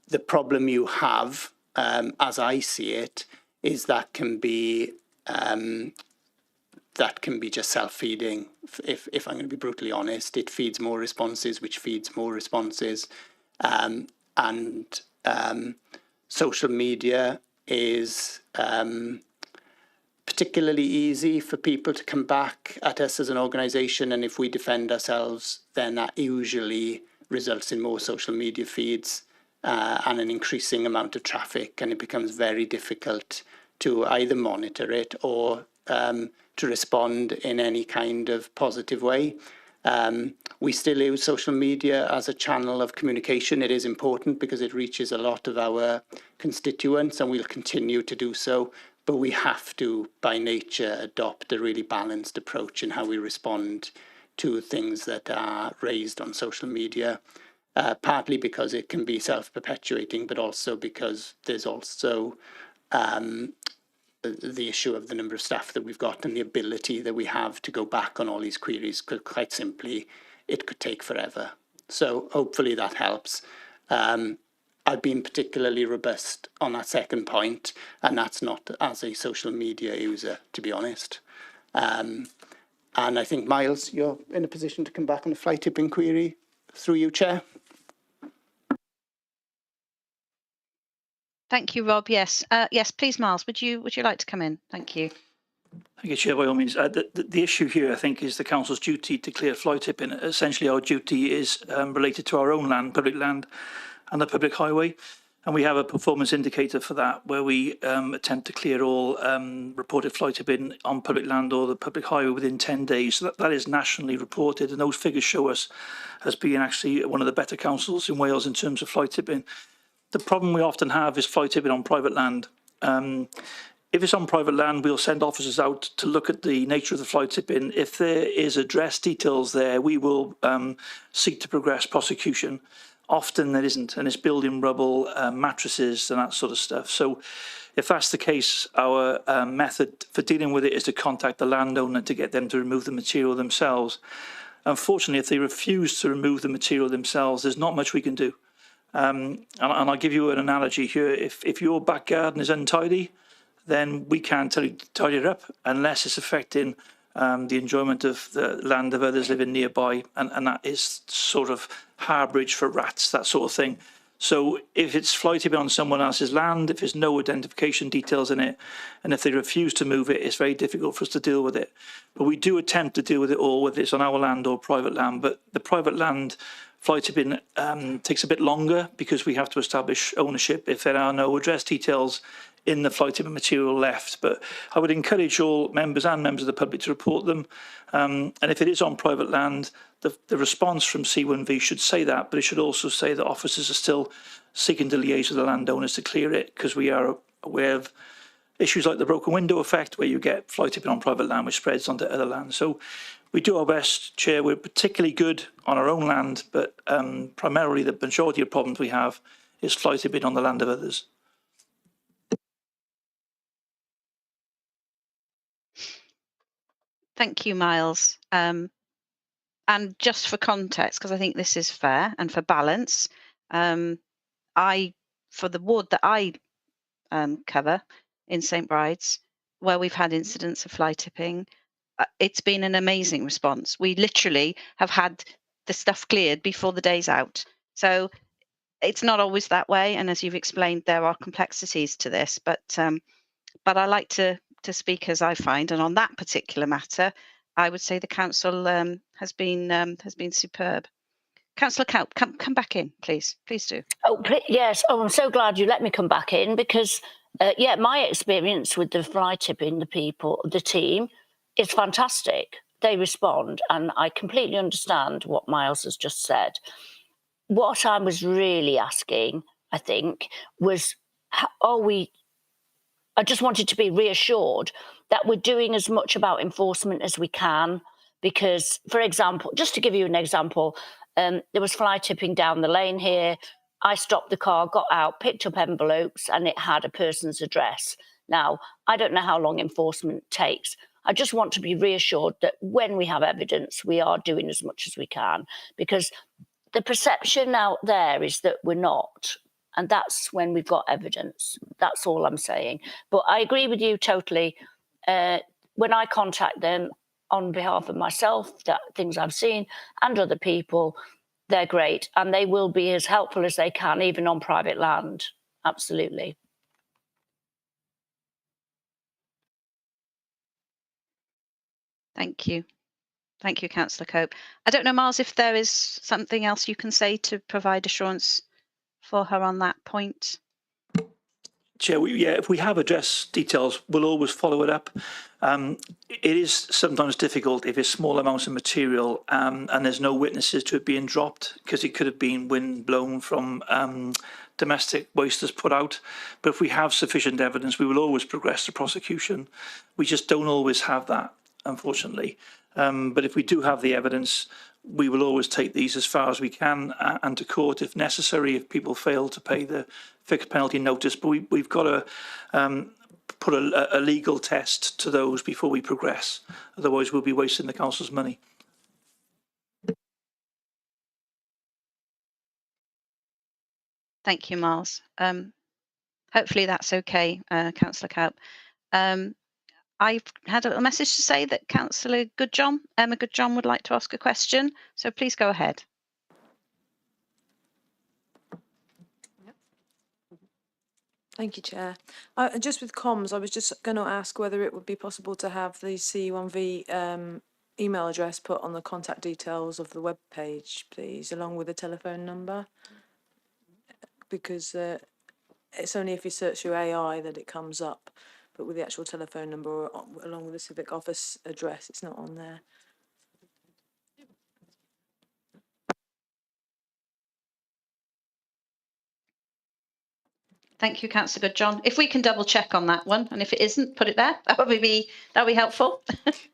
The problem you have, as I see it, is that can be just self-feeding. If I'm going to be brutally honest, it feeds more responses, which feeds more responses, and social media is particularly easy for people to come back at us as an organisation, and if we defend ourselves, then that usually results in more social media feeds and an increasing amount of traffic, and it becomes very difficult to either monitor it or to respond in any kind of positive way. We still use social media as a channel of communication. It is important because it reaches a lot of our constituents, and we'll continue to do so. But we have to, by nature, adopt a really balanced approach in how we respond to things that are raised on social media, partly because it can be self-perpetuating, but also because there's also the issue of the number of staff that we've got and the ability that we have to go back on all these queries, because quite simply, it could take forever. So hopefully that helps. I've been particularly robust on that second point, and that's not as a social media user, to be honest. And I think, Miles, you're in a position to come back on the fly tipping query through you, Chair. Thank you, Rob. Yes, yes, please, Miles, would you like to come in? Thank you. Thank you, Chair. By all means, the issue here, I think, is the council's duty to clear fly tipping. Essentially, our duty is related to our own land, public land, and the public highway, and we have a performance indicator for that, where we attempt to clear all reported fly tipping on public land or the public highway within 10 days. So that is nationally reported, and those figures show us as being actually one of the better councils in Wales in terms of fly tipping. The problem we often have is fly tipping on private land. If it's on private land, we'll send officers out to look at the nature of the fly tipping. If there is address details there, we will seek to progress prosecution. Often there isn't, and it's building rubble, mattresses and that sort of stuff. So if that's the case, our method for dealing with it is to contact the landowner to get them to remove the material themselves. Unfortunately, if they refuse to remove the material themselves, there's not much we can do. And I'll give you an analogy here. If your back garden is untidy, then we can't tell you to tidy it up unless it's affecting the enjoyment of the land of others living nearby, and that is sort of harbourage for rats, that sort of thing. So if it's fly tipping on someone else's land, if there's no identification details in it, and if they refuse to move it, it's very difficult for us to deal with it. But we do attempt to deal with it all, whether it's on our land or private land. But the private land fly tipping takes a bit longer because we have to establish ownership if there are no address details in the fly tipping material left. But I would encourage all members and members of the public to report them. And if it is on private land, the response from C1V should say that, but it should also say that officers are still seeking to liaise with the landowners to clear it, because we are aware of issues like the broken window effect, where you get fly tipping on private land, which spreads onto other land. So we do our best, Chair. We're particularly good on our own land, but primarily the majority of problems we have is fly tipping on the land of others. Thank you, Miles. And just for context, because I think this is fair and for balance, for the ward that I cover in St Bride's, where we've had incidents of fly tipping, it's been an amazing response. We literally have had the stuff cleared before the day's out. So it's not always that way, and as you've explained, there are complexities to this. But I like to speak as I find, and on that particular matter, I would say the council has been superb. Councillor Kaup, come back in, please. Please do. Oh, yes. Oh, I'm so glad you let me come back in because, yeah, my experience with the fly tipping the team, is fantastic. They respond, and I completely understand what Miles has just said. What I was really asking, I think, was, I just wanted to be reassured that we're doing as much about enforcement as we can. Because, for example, just to give you an example, there was fly tipping down the lane here. I stopped the car, got out, picked up envelopes, and it had a person's address. Now, I don't know how long enforcement takes. I just want to be reassured that when we have evidence, we are doing as much as we can, because the perception out there is that we're not. And that's when we've got evidence. That's all I'm saying. But I agree with you totally. When I contact them on behalf of myself, that things I've seen and other people, they're great. And they will be as helpful as they can, even on private land. Absolutely. Thank you. Thank you, Councillor Cope. I don't know, Miles, if there is something else you can say to provide assurance for her on that point. Chair, if we have address details, we'll always follow it up. It is sometimes difficult if it's small amounts of material and there's no witnesses to it being dropped, because it could have been wind blown from domestic waste that's put out. But if we have sufficient evidence, we will always progress the prosecution. We just don't always have that, unfortunately. But if we do have the evidence, we will always take these as far as we can and to court if necessary, if people fail to pay the fixed penalty notice. But we've got to put a legal test to those before we progress. Otherwise, we'll be wasting the council's money. Thank you, Miles. Hopefully that's okay, Councillor Kaup. I've had a message to say that Councillor Goodjohn, Emma Goodjohn, would like to ask a question. So please go ahead. Thank you, Chair. Just with comms, I was just going to ask whether it would be possible to have the CU1V email address put on the contact details of the web page, please, along with a telephone number. Because it's only if you search through AI that it comes up, but with the actual telephone number or along with the civic office address, it's not on there. Thank you, Councillor Goodjohn. If we can double check on that one, and if it isn't, put it there. That would be helpful.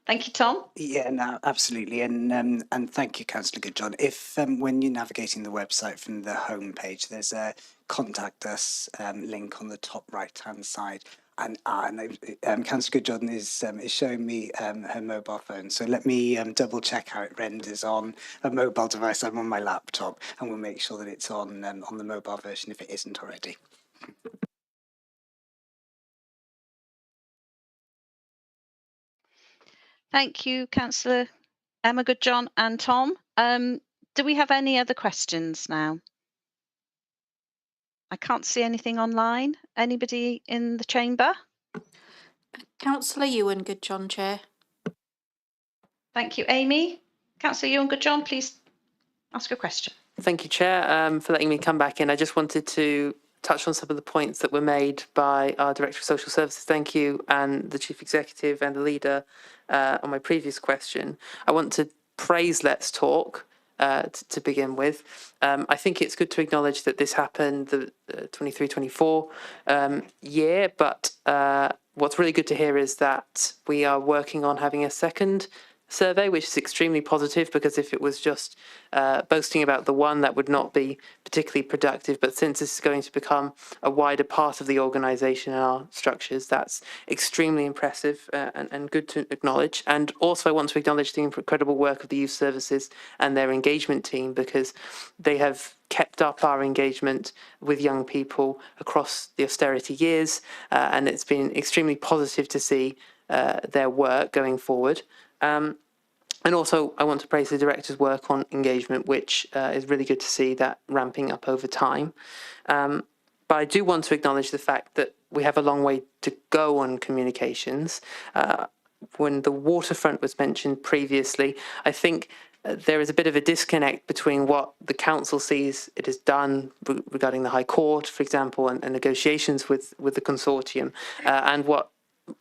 Thank you, Tom. Yeah, no, absolutely, and thank you, Councillor Goodjohn. If when you're navigating the website from the home page, there's a contact us link on the top right-hand side, and Councillor Goodjohn is showing me her mobile phone. So let me double check how it renders on a mobile device. I'm on my laptop, and we'll make sure that it's on the mobile version if it isn't already. Thank you, Councillor Emma Goodjohn and Tom. Do we have any other questions now? I can't see anything online. Anybody in the chamber? Councillor Ewan Goodjohn, Chair. Thank you, Amy. Councillor Ewan Goodjohn, please ask a question. Thank you, Chair, for letting me come back in. I just wanted to touch on some of the points that were made by our Director of Social Services. Thank you, and the Chief Executive and the Leader on my previous question. I want to praise Let's Talk to begin with. I think it's good to acknowledge that this happened the 23-24 year, but what's really good to hear is that we are working on having a second survey, which is extremely positive, because if it was just boasting about the one, that would not be particularly productive. But since this is going to become a wider part of the organisation and our structures, that's extremely impressive and good to acknowledge. And also I want to acknowledge the incredible work of the youth services and their engagement team, because they have kept up our engagement with young people across the austerity years, and it's been extremely positive to see their work going forward. And also, I want to praise the director's work on engagement, which is really good to see that ramping up over time. But I do want to acknowledge the fact that we have a long way to go on communications. When the waterfront was mentioned previously, I think there is a bit of a disconnect between what the council sees it has done regarding the High Court, for example, and negotiations with the consortium, and what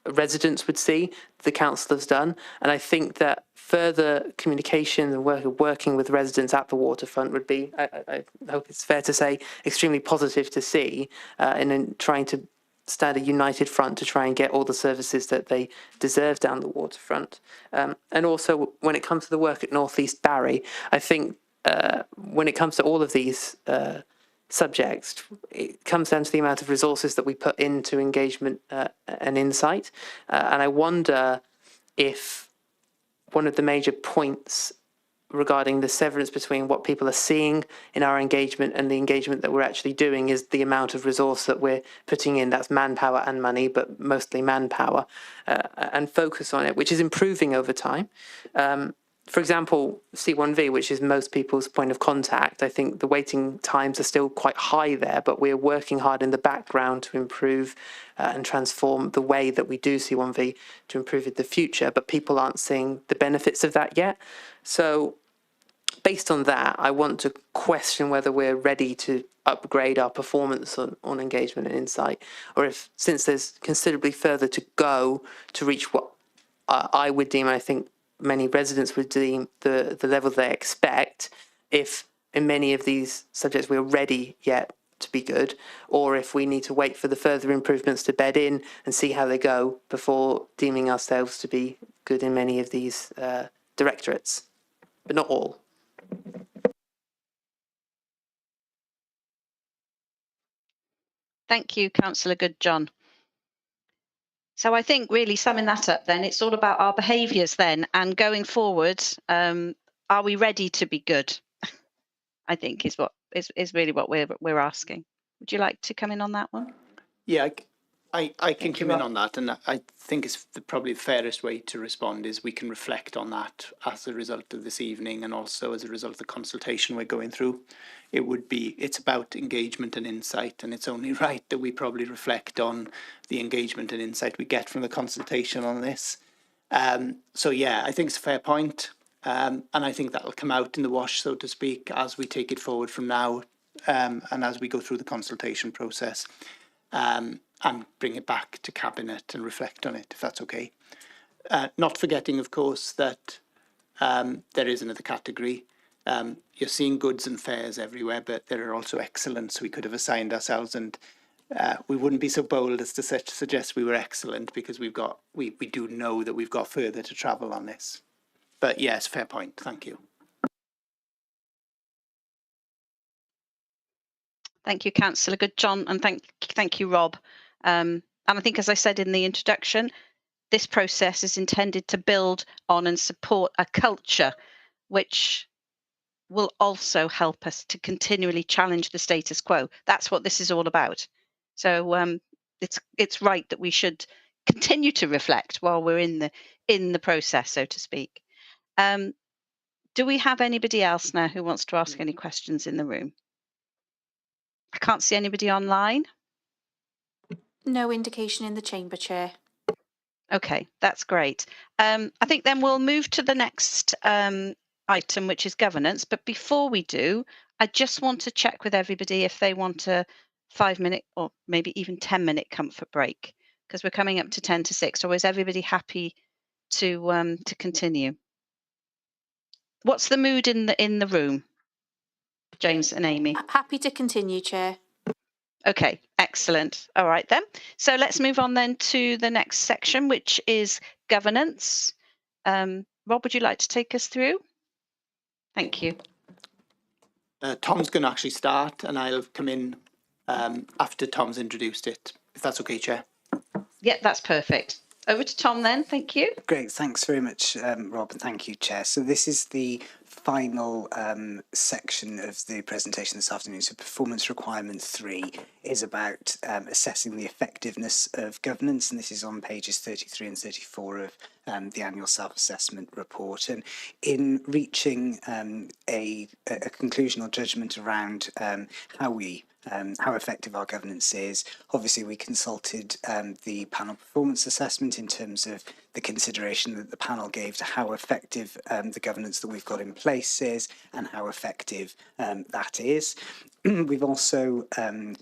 residents would see the council has done. And I think that further communication and working with residents at the waterfront would be, I hope it's fair to say, extremely positive to see, in trying to stand a united front to try and get all the services that they deserve down the waterfront. And also, when it comes to the work at North East Barry, I think when it comes to all of these subjects, it comes down to the amount of resources that we put into engagement and insight. And I wonder if one of the major points regarding the severance between what people are seeing in our engagement and the engagement that we're actually doing is the amount of resource that we're putting in. That's manpower and money, but mostly manpower, and focus on it, which is improving over time. For example, C1V, which is most people's point of contact, I think the waiting times are still quite high there, but we're working hard in the background to improve and transform the way that we do C1V to improve in the future, but people aren't seeing the benefits of that yet. So based on that, I want to question whether we're ready to upgrade our performance on engagement and insight, or if, since there's considerably further to go to reach what I would deem, I think many residents would deem the level they expect, if in many of these subjects we're ready yet to be good, or if we need to wait for the further improvements to bed in and see how they go before deeming ourselves to be good in many of these directorates, but not all. Thank you, Councillor Good John. So I think really summing that up then, it's all about our behaviours then, and going forward, are we ready to be good? I think is what is really what we're asking. Would you like to come in on that one? Yeah, I can come in on that, and I think it's probably the fairest way to respond is we can reflect on that as a result of this evening, and also as a result of the consultation we're going through. It's about engagement and insight, and it's only right that we probably reflect on the engagement and insight we get from the consultation on this. So yeah, I think it's a fair point, and I think that will come out in the wash, so to speak, as we take it forward from now, and as we go through the consultation process. And bring it back to Cabinet and reflect on it, if that's okay. Not forgetting, of course, that there is another category. You're seeing goods and fares everywhere, but there are also excellence we could have assigned ourselves, and we wouldn't be so bold as to suggest we were excellent, because we do know that we've got further to travel on this. But yes, fair point. Thank you. Thank you, Councillor Good John, and thank you, Rob. And I think, as I said in the introduction, this process is intended to build on and support a culture which will also help us to continually challenge the status quo. That's what this is all about. So it's right that we should continue to reflect while we're in the process, so to speak. Do we have anybody else now who wants to ask any questions in the room? I can't see anybody online. No indication in the chamber, Chair. Okay, that's great. I think then we'll move to the next item, which is governance. But before we do, I just want to check with everybody if they want a 5-minute or maybe even 10-minute comfort break, because we're coming up to 10 to 6. Or is everybody happy to continue? What's the mood in the room, James and Amy? Happy to continue, Chair. Okay, excellent. All right then. So let's move on then to the next section, which is governance. Rob, would you like to take us through? Thank you. Tom's going to actually start, and I'll come in after Tom's introduced it, if that's okay, Chair. Yeah, that's perfect. Over to Tom then. Thank you. Great. Thanks very much, Rob, and thank you, Chair. So this is the final section of the presentation this afternoon. So performance requirement 3 is about assessing the effectiveness of governance, and this is on pages 33 and 34 of the annual self-assessment report. And in reaching a conclusion or judgment around how effective our governance is, obviously we consulted the panel performance assessment in terms of the consideration that the panel gave to how effective the governance that we've got in place is and how effective that is. We've also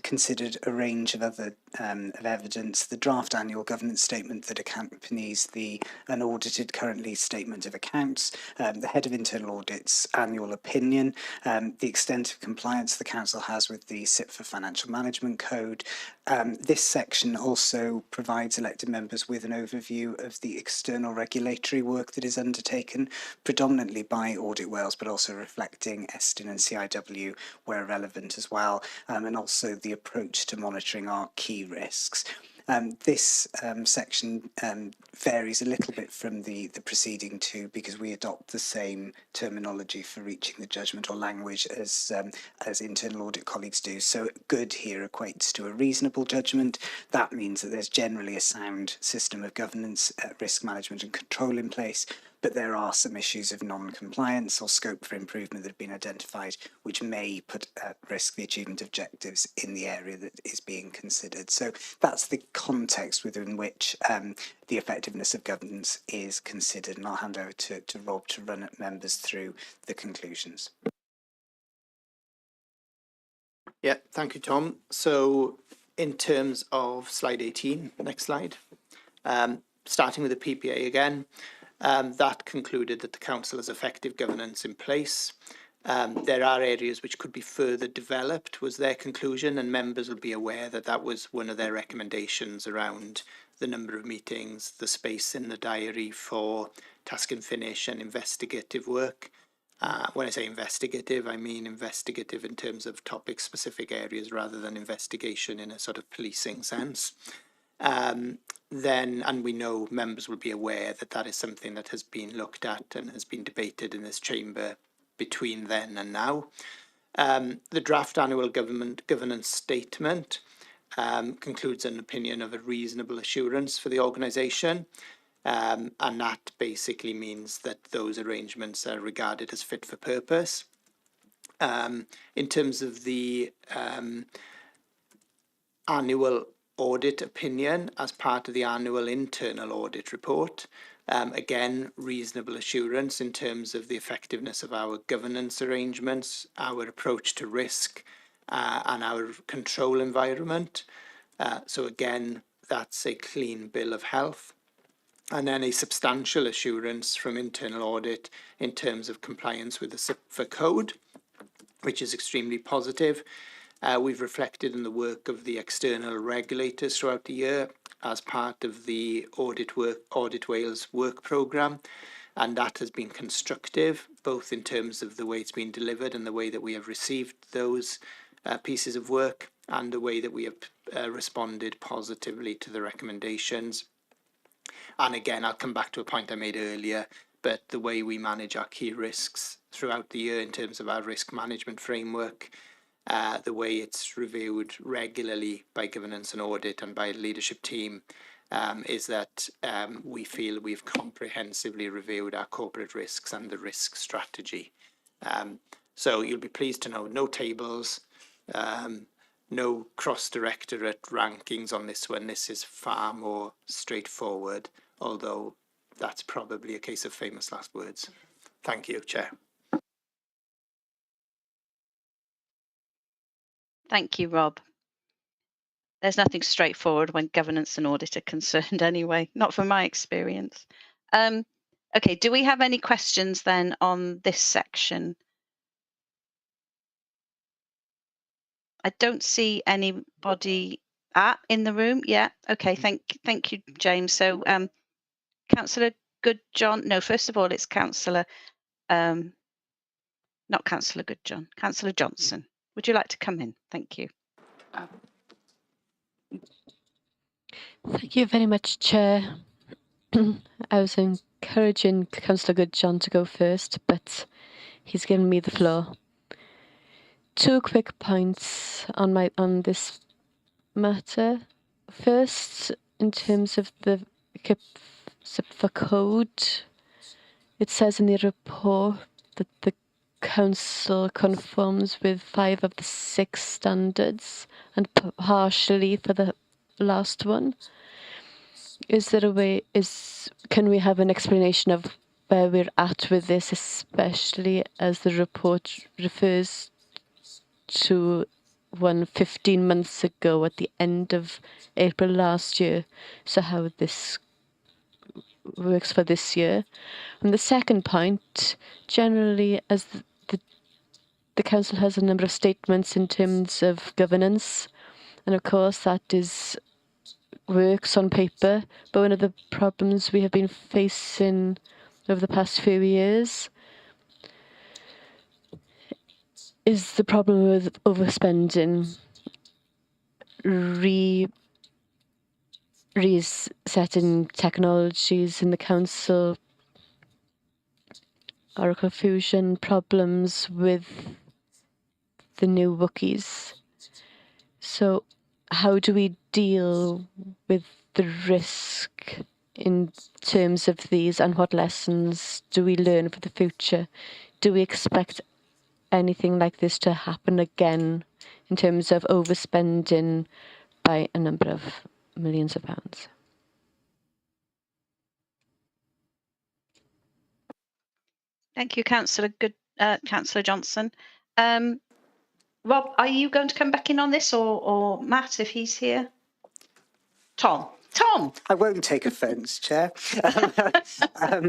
considered a range of other of evidence, the draft annual governance statement that accompanies the unaudited currently statement of accounts, the head of internal audit's annual opinion, the extent of compliance the council has with the SIP for Financial Management Code. This section also provides elected members with an overview of the external regulatory work that is undertaken, predominantly by Audit Wales, but also reflecting Estin and CIW where relevant as well, and also the approach to monitoring our key risks. This section varies a little bit from the preceding two because we adopt the same terminology for reaching the judgment or language as internal audit colleagues do. So good here equates to a reasonable judgment. That means that there's generally a sound system of governance, risk management and control in place, but there are some issues of non-compliance or scope for improvement that have been identified, which may put at risk the achievement of objectives in the area that is being considered. So that's the context within which the effectiveness of governance is considered. And I'll hand over to Rob to run members through the conclusions. Yeah, thank you, Tom. So in terms of slide 18, next slide, starting with the PPA again, that concluded that the council has effective governance in place. There are areas which could be further developed, was their conclusion, and members will be aware that that was one of their recommendations around the number of meetings, the space in the diary for task and finish and investigative work. When I say investigative, I mean investigative in terms of topic-specific areas rather than investigation in a sort of policing sense. And we know members will be aware that that is something that has been looked at and has been debated in this chamber between then and now. The draft annual governance statement concludes an opinion of a reasonable assurance for the organisation, and that basically means that those arrangements are regarded as fit for purpose. In terms of the annual audit opinion as part of the annual internal audit report, again, reasonable assurance in terms of the effectiveness of our governance arrangements, our approach to risk, and our control environment. So again, that's a clean bill of health. And then a substantial assurance from internal audit in terms of compliance with the SIP for code, which is extremely positive. We've reflected in the work of the external regulators throughout the year as part of the Audit Wales work programme, and that has been constructive, both in terms of the way it's been delivered and the way that we have received those pieces of work and the way that we have responded positively to the recommendations. And again, I'll come back to a point I made earlier, but the way we manage our key risks throughout the year in terms of our risk management framework, the way it's reviewed regularly by governance and audit and by the leadership team, is that we feel we've comprehensively reviewed our corporate risks and the risk strategy. So you'll be pleased to know no tables, no cross-directorate rankings on this one. This is far more straightforward, although that's probably a case of famous last words. Thank you, Chair. Thank you, Rob. There's nothing straightforward when governance and audit are concerned anyway, not from my experience. Okay, do we have any questions then on this section? I don't see anybody in the room. Yeah, okay, thank you, James. So Councillor Goodjohn, no, first of all, it's Councillor, not Councillor Goodjohn, Councillor Johnson. Would you like to come in? Thank you. Thank you very much, Chair. I was encouraging Councillor Goodjohn to go first, but he's given me the floor. 2 quick points on this matter. First, in terms of the CIPFA code, it says in the report that the council conforms with 5 of the 6 standards and partially for the last one. Is there a way, can we have an explanation of where we're at with this, especially as the report refers to one 15 months ago at the end of April last year, so how this works for this year? And the second point, generally, as the council has a number of statements in terms of governance, and of course that works on paper, but one of the problems we have been facing over the past few years is the problem with overspending, resetting technologies in the council, Oracle Fusion, problems with the new bookies. So how do we deal with the risk in terms of these, and what lessons do we learn for the future? Do we expect anything like this to happen again in terms of overspending by a number of millions of pounds? Thank you, Councillor Councillor Johnson. Rob, are you going to come back in on this, or Matt, if he's here? Tom. I won't take offence, Chair.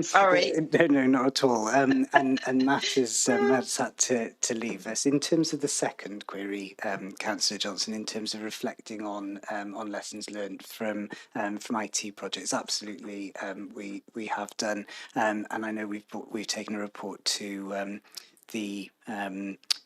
Sorry. No, not at all. And Matt Matt's had to leave us. In terms of the second query, Councillor Johnson, in terms of reflecting on lessons learned from IT projects, absolutely, we have done. And I know we've taken a report to the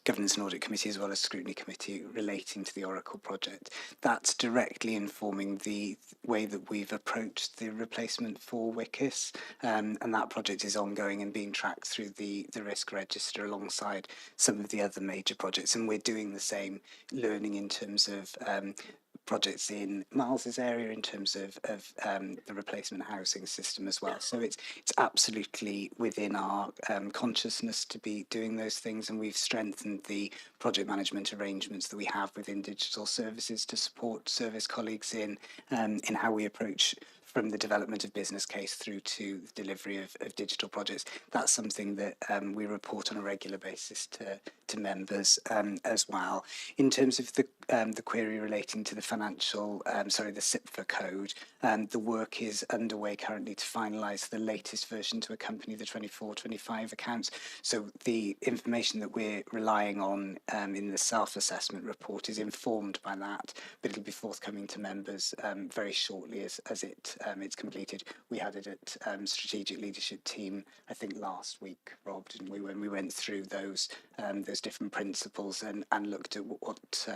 Governance and Audit Committee as well as Scrutiny Committee relating to the Oracle project. That's directly informing the way that we've approached the replacement for WCIS, and that project is ongoing and being tracked through the risk register alongside some of the other major projects, and we're doing the same, learning in terms of projects in Miles's area in terms of the replacement housing system as well. So it's absolutely within our consciousness to be doing those things, and we've strengthened the project management arrangements that we have within digital services to support service colleagues in how we approach from the development of business case through to the delivery of digital projects. That's something that we report on a regular basis to members as well. In terms of the query relating to the the CIPFA code, the work is underway currently to finalise the latest version to accompany the 24-25 accounts. So the information that we're relying on in the self-assessment report is informed by that, but it'll be forthcoming to members very shortly as it's completed. We had it at Strategic Leadership Team, I think last week, Rob, didn't we, when we went through those different principles and looked at what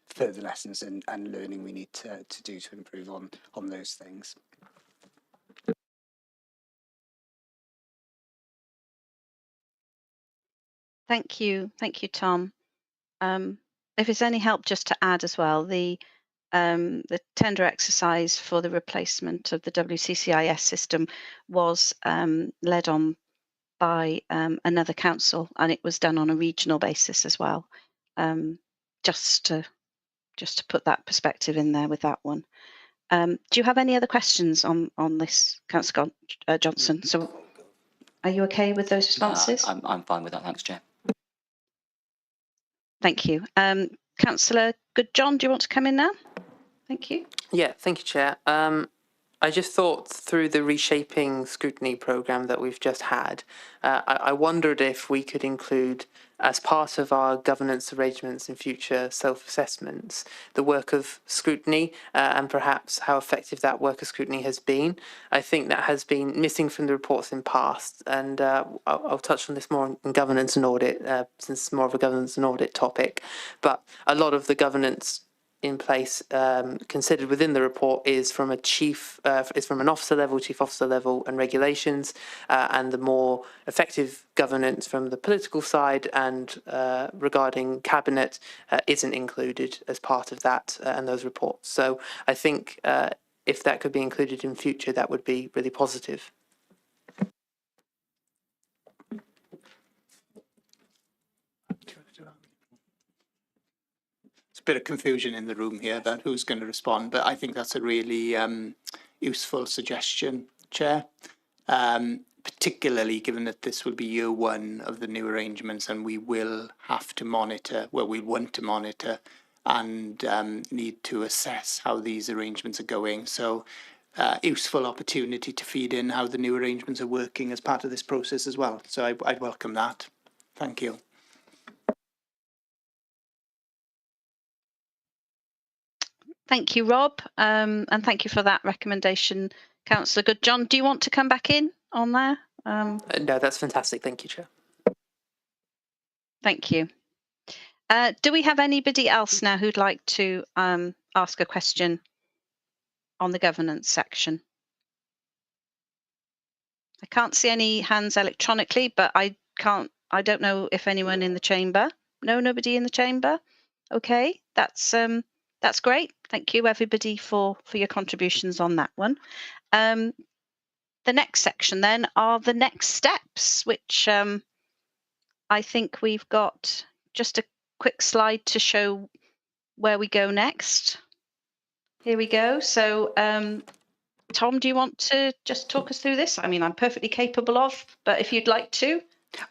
further lessons and learning we need to do to improve on those things. Thank you, Tom. If there's any help, just to add as well, the tender exercise for the replacement of the WCCIS system was led on by another council, and it was done on a regional basis as well. Just to put that perspective in there with that one. Do you have any other questions on this, Councillor Johnson? So, are you okay with those responses? I'm fine with that, thanks, Chair. Thank you. Councillor Goodjohn, do you want to come in now? Thank you. Yeah, thank you, Chair. I just thought through the reshaping scrutiny programme that we've just had, I wondered if we could include, as part of our governance arrangements in future self-assessments, the work of scrutiny and perhaps how effective that work of scrutiny has been. I think that has been missing from the reports in past, and I'll touch on this more in governance and audit, since it's more of a governance and audit topic. But a lot of the governance in place considered within the report is from an officer level, chief officer level, and regulations, and the more effective governance from the political side and regarding cabinet isn't included as part of that and those reports. So I think if that could be included in future, that would be really positive. There's a bit of confusion in the room here about who's going to respond, but I think that's a really useful suggestion, Chair, particularly given that this will be year one of the new arrangements and we will have to monitor, well, we want to monitor and need to assess how these arrangements are going. So useful opportunity to feed in how the new arrangements are working as part of this process as well. So I'd welcome that. Thank you. Thank you, Rob, and thank you for that recommendation, Councillor Good. John, do you want to come back in on there? No, that's fantastic. Thank you, Chair. Thank you. Do we have anybody else now who'd like to ask a question on the governance section? I can't see any hands electronically, but I don't know if anyone in the chamber. No, nobody in the chamber. Okay, that's great. Thank you, everybody, for your contributions on that one. The next section then are the next steps, which I think we've got just a quick slide to show where we go next. Here we go. So, Tom, do you want to just talk us through this? I mean, I'm perfectly capable of, but if you'd like to,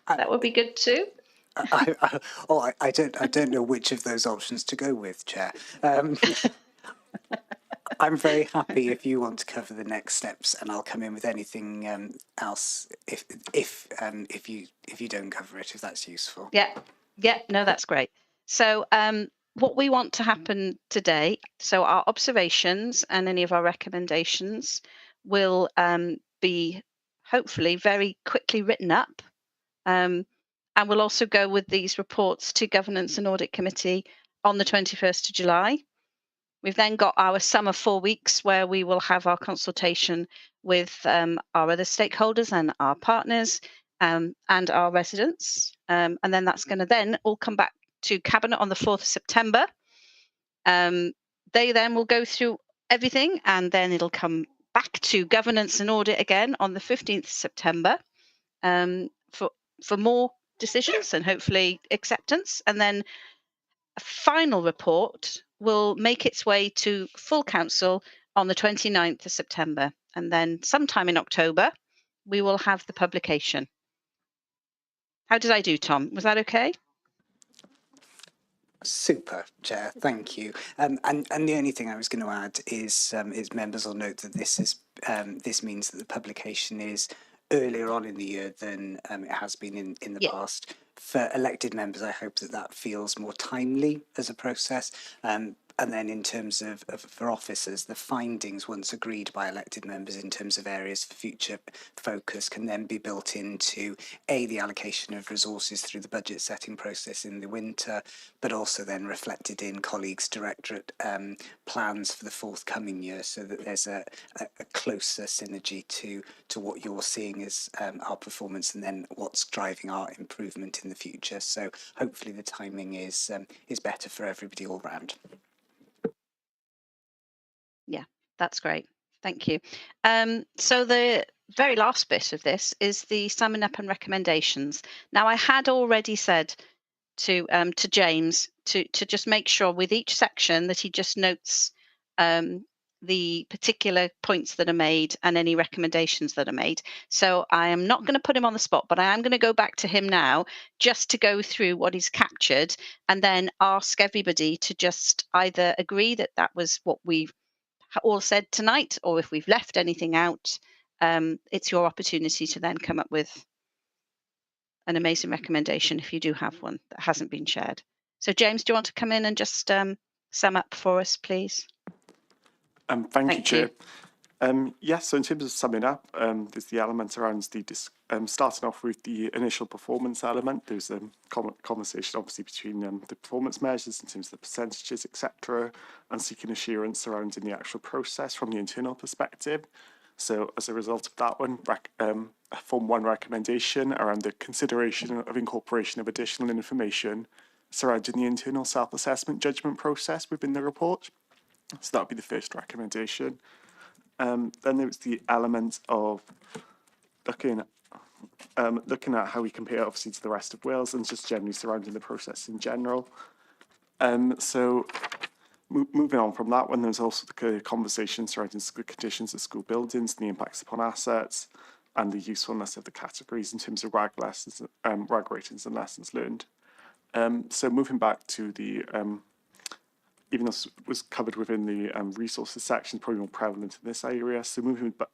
that would be good too. I don't know which of those options to go with, Chair. I'm very happy if you want to cover the next steps, and I'll come in with anything else if you don't cover it, if that's useful. Yeah, no, that's great. So what we want to happen today, so our observations and any of our recommendations will be hopefully very quickly written up. And we'll also go with these reports to Governance and Audit Committee on the 21st of July. We've then got our summer 4 weeks where we will have our consultation with our other stakeholders and our partners and our residents. And then that's going to then all come back to Cabinet on the 4th of September. They then will go through everything and then it'll come back to Governance and Audit again on the 15th of September for more decisions and hopefully acceptance. And then a final report will make its way to full council on the 29th of September. And then sometime in October, we will have the publication. How did I do, Tom? Was that okay? Super, Chair. Thank you. And the only thing I was going to add is members will note that this means that the publication is earlier on in the year than it has been in the past. For elected members, I hope that feels more timely as a process. And then in terms of for officers, the findings, once agreed by elected members in terms of areas for future focus, can then be built into the allocation of resources through the budget setting process in the winter, but also then reflected in colleagues' directorate plans for the forthcoming year, so that there's a closer synergy to what you're seeing as our performance and then what's driving our improvement in the future. So hopefully the timing is better for everybody all round. Yeah, that's great. Thank you. So the very last bit of this is the summing up and recommendations. Now, I had already said to James to just make sure with each section that he just notes the particular points that are made and any recommendations that are made. So I am not going to put him on the spot, but I am going to go back to him now just to go through what he's captured and then ask everybody to just either agree that that was what we've all said tonight, or if we've left anything out, it's your opportunity to then come up with an amazing recommendation if you do have one that hasn't been shared. So James, do you want to come in and just sum up for us, please? Thank you, Chair. Yes, so in terms of summing up, there's the elements around the starting off with the initial performance element. There's a conversation obviously between the performance measures in terms of the percentages, etc., and seeking assurance surrounding the actual process from the internal perspective. So as a result of that one, Form 1 recommendation around the consideration of incorporation of additional information surrounding the internal self-assessment judgment process within the report. So that would be the first recommendation. Then there was the element of looking at how we compare obviously to the rest of Wales and just generally surrounding the process in general. So moving on from that one, there's also the conversation surrounding the conditions of school buildings and the impacts upon assets and the usefulness of the categories in terms of RAG lessons, RAG ratings and lessons learned. So moving back to the even though this was covered within the resources section, probably more prevalent in this area. So moving back,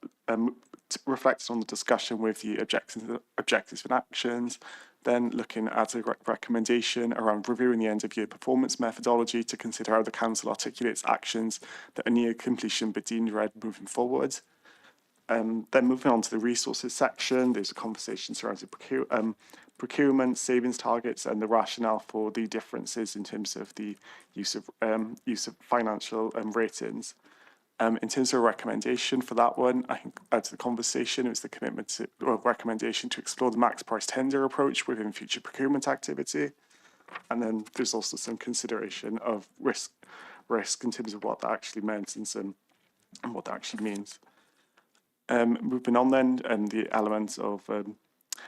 reflecting on the discussion with the objectives and actions, then looking at a recommendation around reviewing the end-of-year performance methodology to consider how the council articulates actions that are near completion but deemed ready moving forward. Then moving on to the resources section, there's a conversation surrounding procurement, savings targets, and the rationale for the differences in terms of the use of financial ratings. In terms of a recommendation for that one, I think add to the conversation, it was the commitment to, or recommendation to explore the max price tender approach within future procurement activity. And then there's also some consideration of risk in terms of what that actually meant and what that actually means. Moving on then, and the elements of,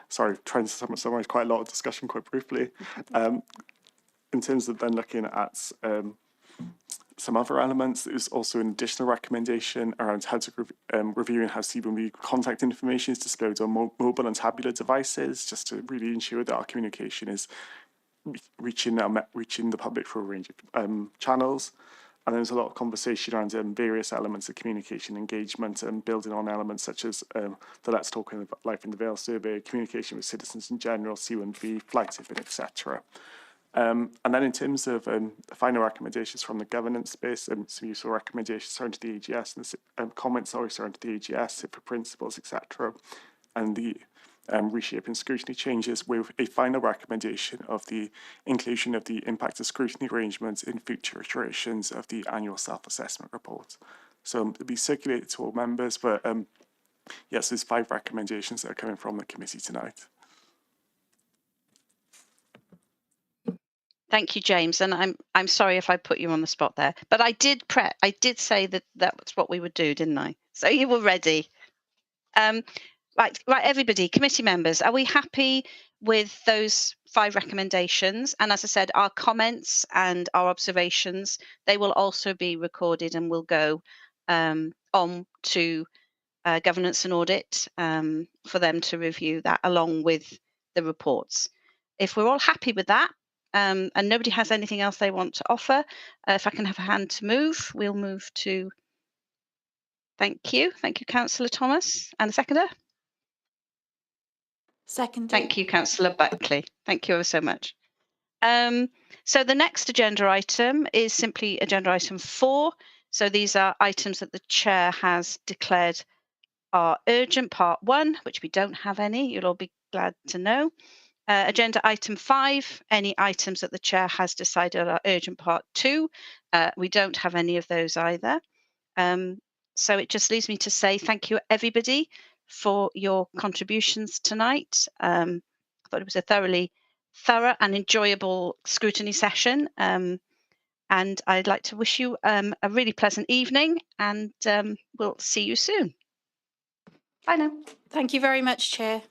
sorry, trying to summarize quite a lot of discussion quite briefly. In terms of then looking at some other elements, there's also an additional recommendation around how to reviewing how C1V contact information is displayed on mobile and tabular devices, just to really ensure that our communication is reaching the public through a range of channels. And there's a lot of conversation around various elements of communication engagement and building on elements such as the Let's Talk Life in the Vale survey, communication with citizens in general, C1V, flight tipping, etc. And then in terms of the final recommendations from the governance space, some useful recommendations surrounding the AGS and comments surrounding the AGS, for principles, etc. And the reshaping scrutiny changes with a final recommendation of the inclusion of the impact of scrutiny arrangements in future iterations of the annual self-assessment report. So it'll be circulated to all members, but yes, there's 5 recommendations that are coming from the committee tonight. Thank you, James, and I'm sorry if I put you on the spot there, but I did say that that's what we would do, didn't I? So you were ready. Right, everybody, committee members, are we happy with those 5 recommendations? And as I said, our comments and our observations, they will also be recorded and will go on to governance and audit for them to review that along with the reports. If we're all happy with that, and nobody has anything else they want to offer, if I can have a hand to move, we'll move to. Thank you, Councillor Thomas, and a seconder. Second. Thank you, Councillor Buckley. Thank you ever so much. So the next agenda item is simply agenda item 4. So these are items that the chair has declared are urgent, part 1, which we don't have any. You'll all be glad to know. Agenda item 5, any items that the chair has decided are urgent, part 2. We don't have any of those either. So it just leaves me to say thank you, everybody, for your contributions tonight. I thought it was a thoroughly thorough and enjoyable scrutiny session. And I'd like to wish you a really pleasant evening, and we'll see you soon. Bye now. Thank you very much, Chair.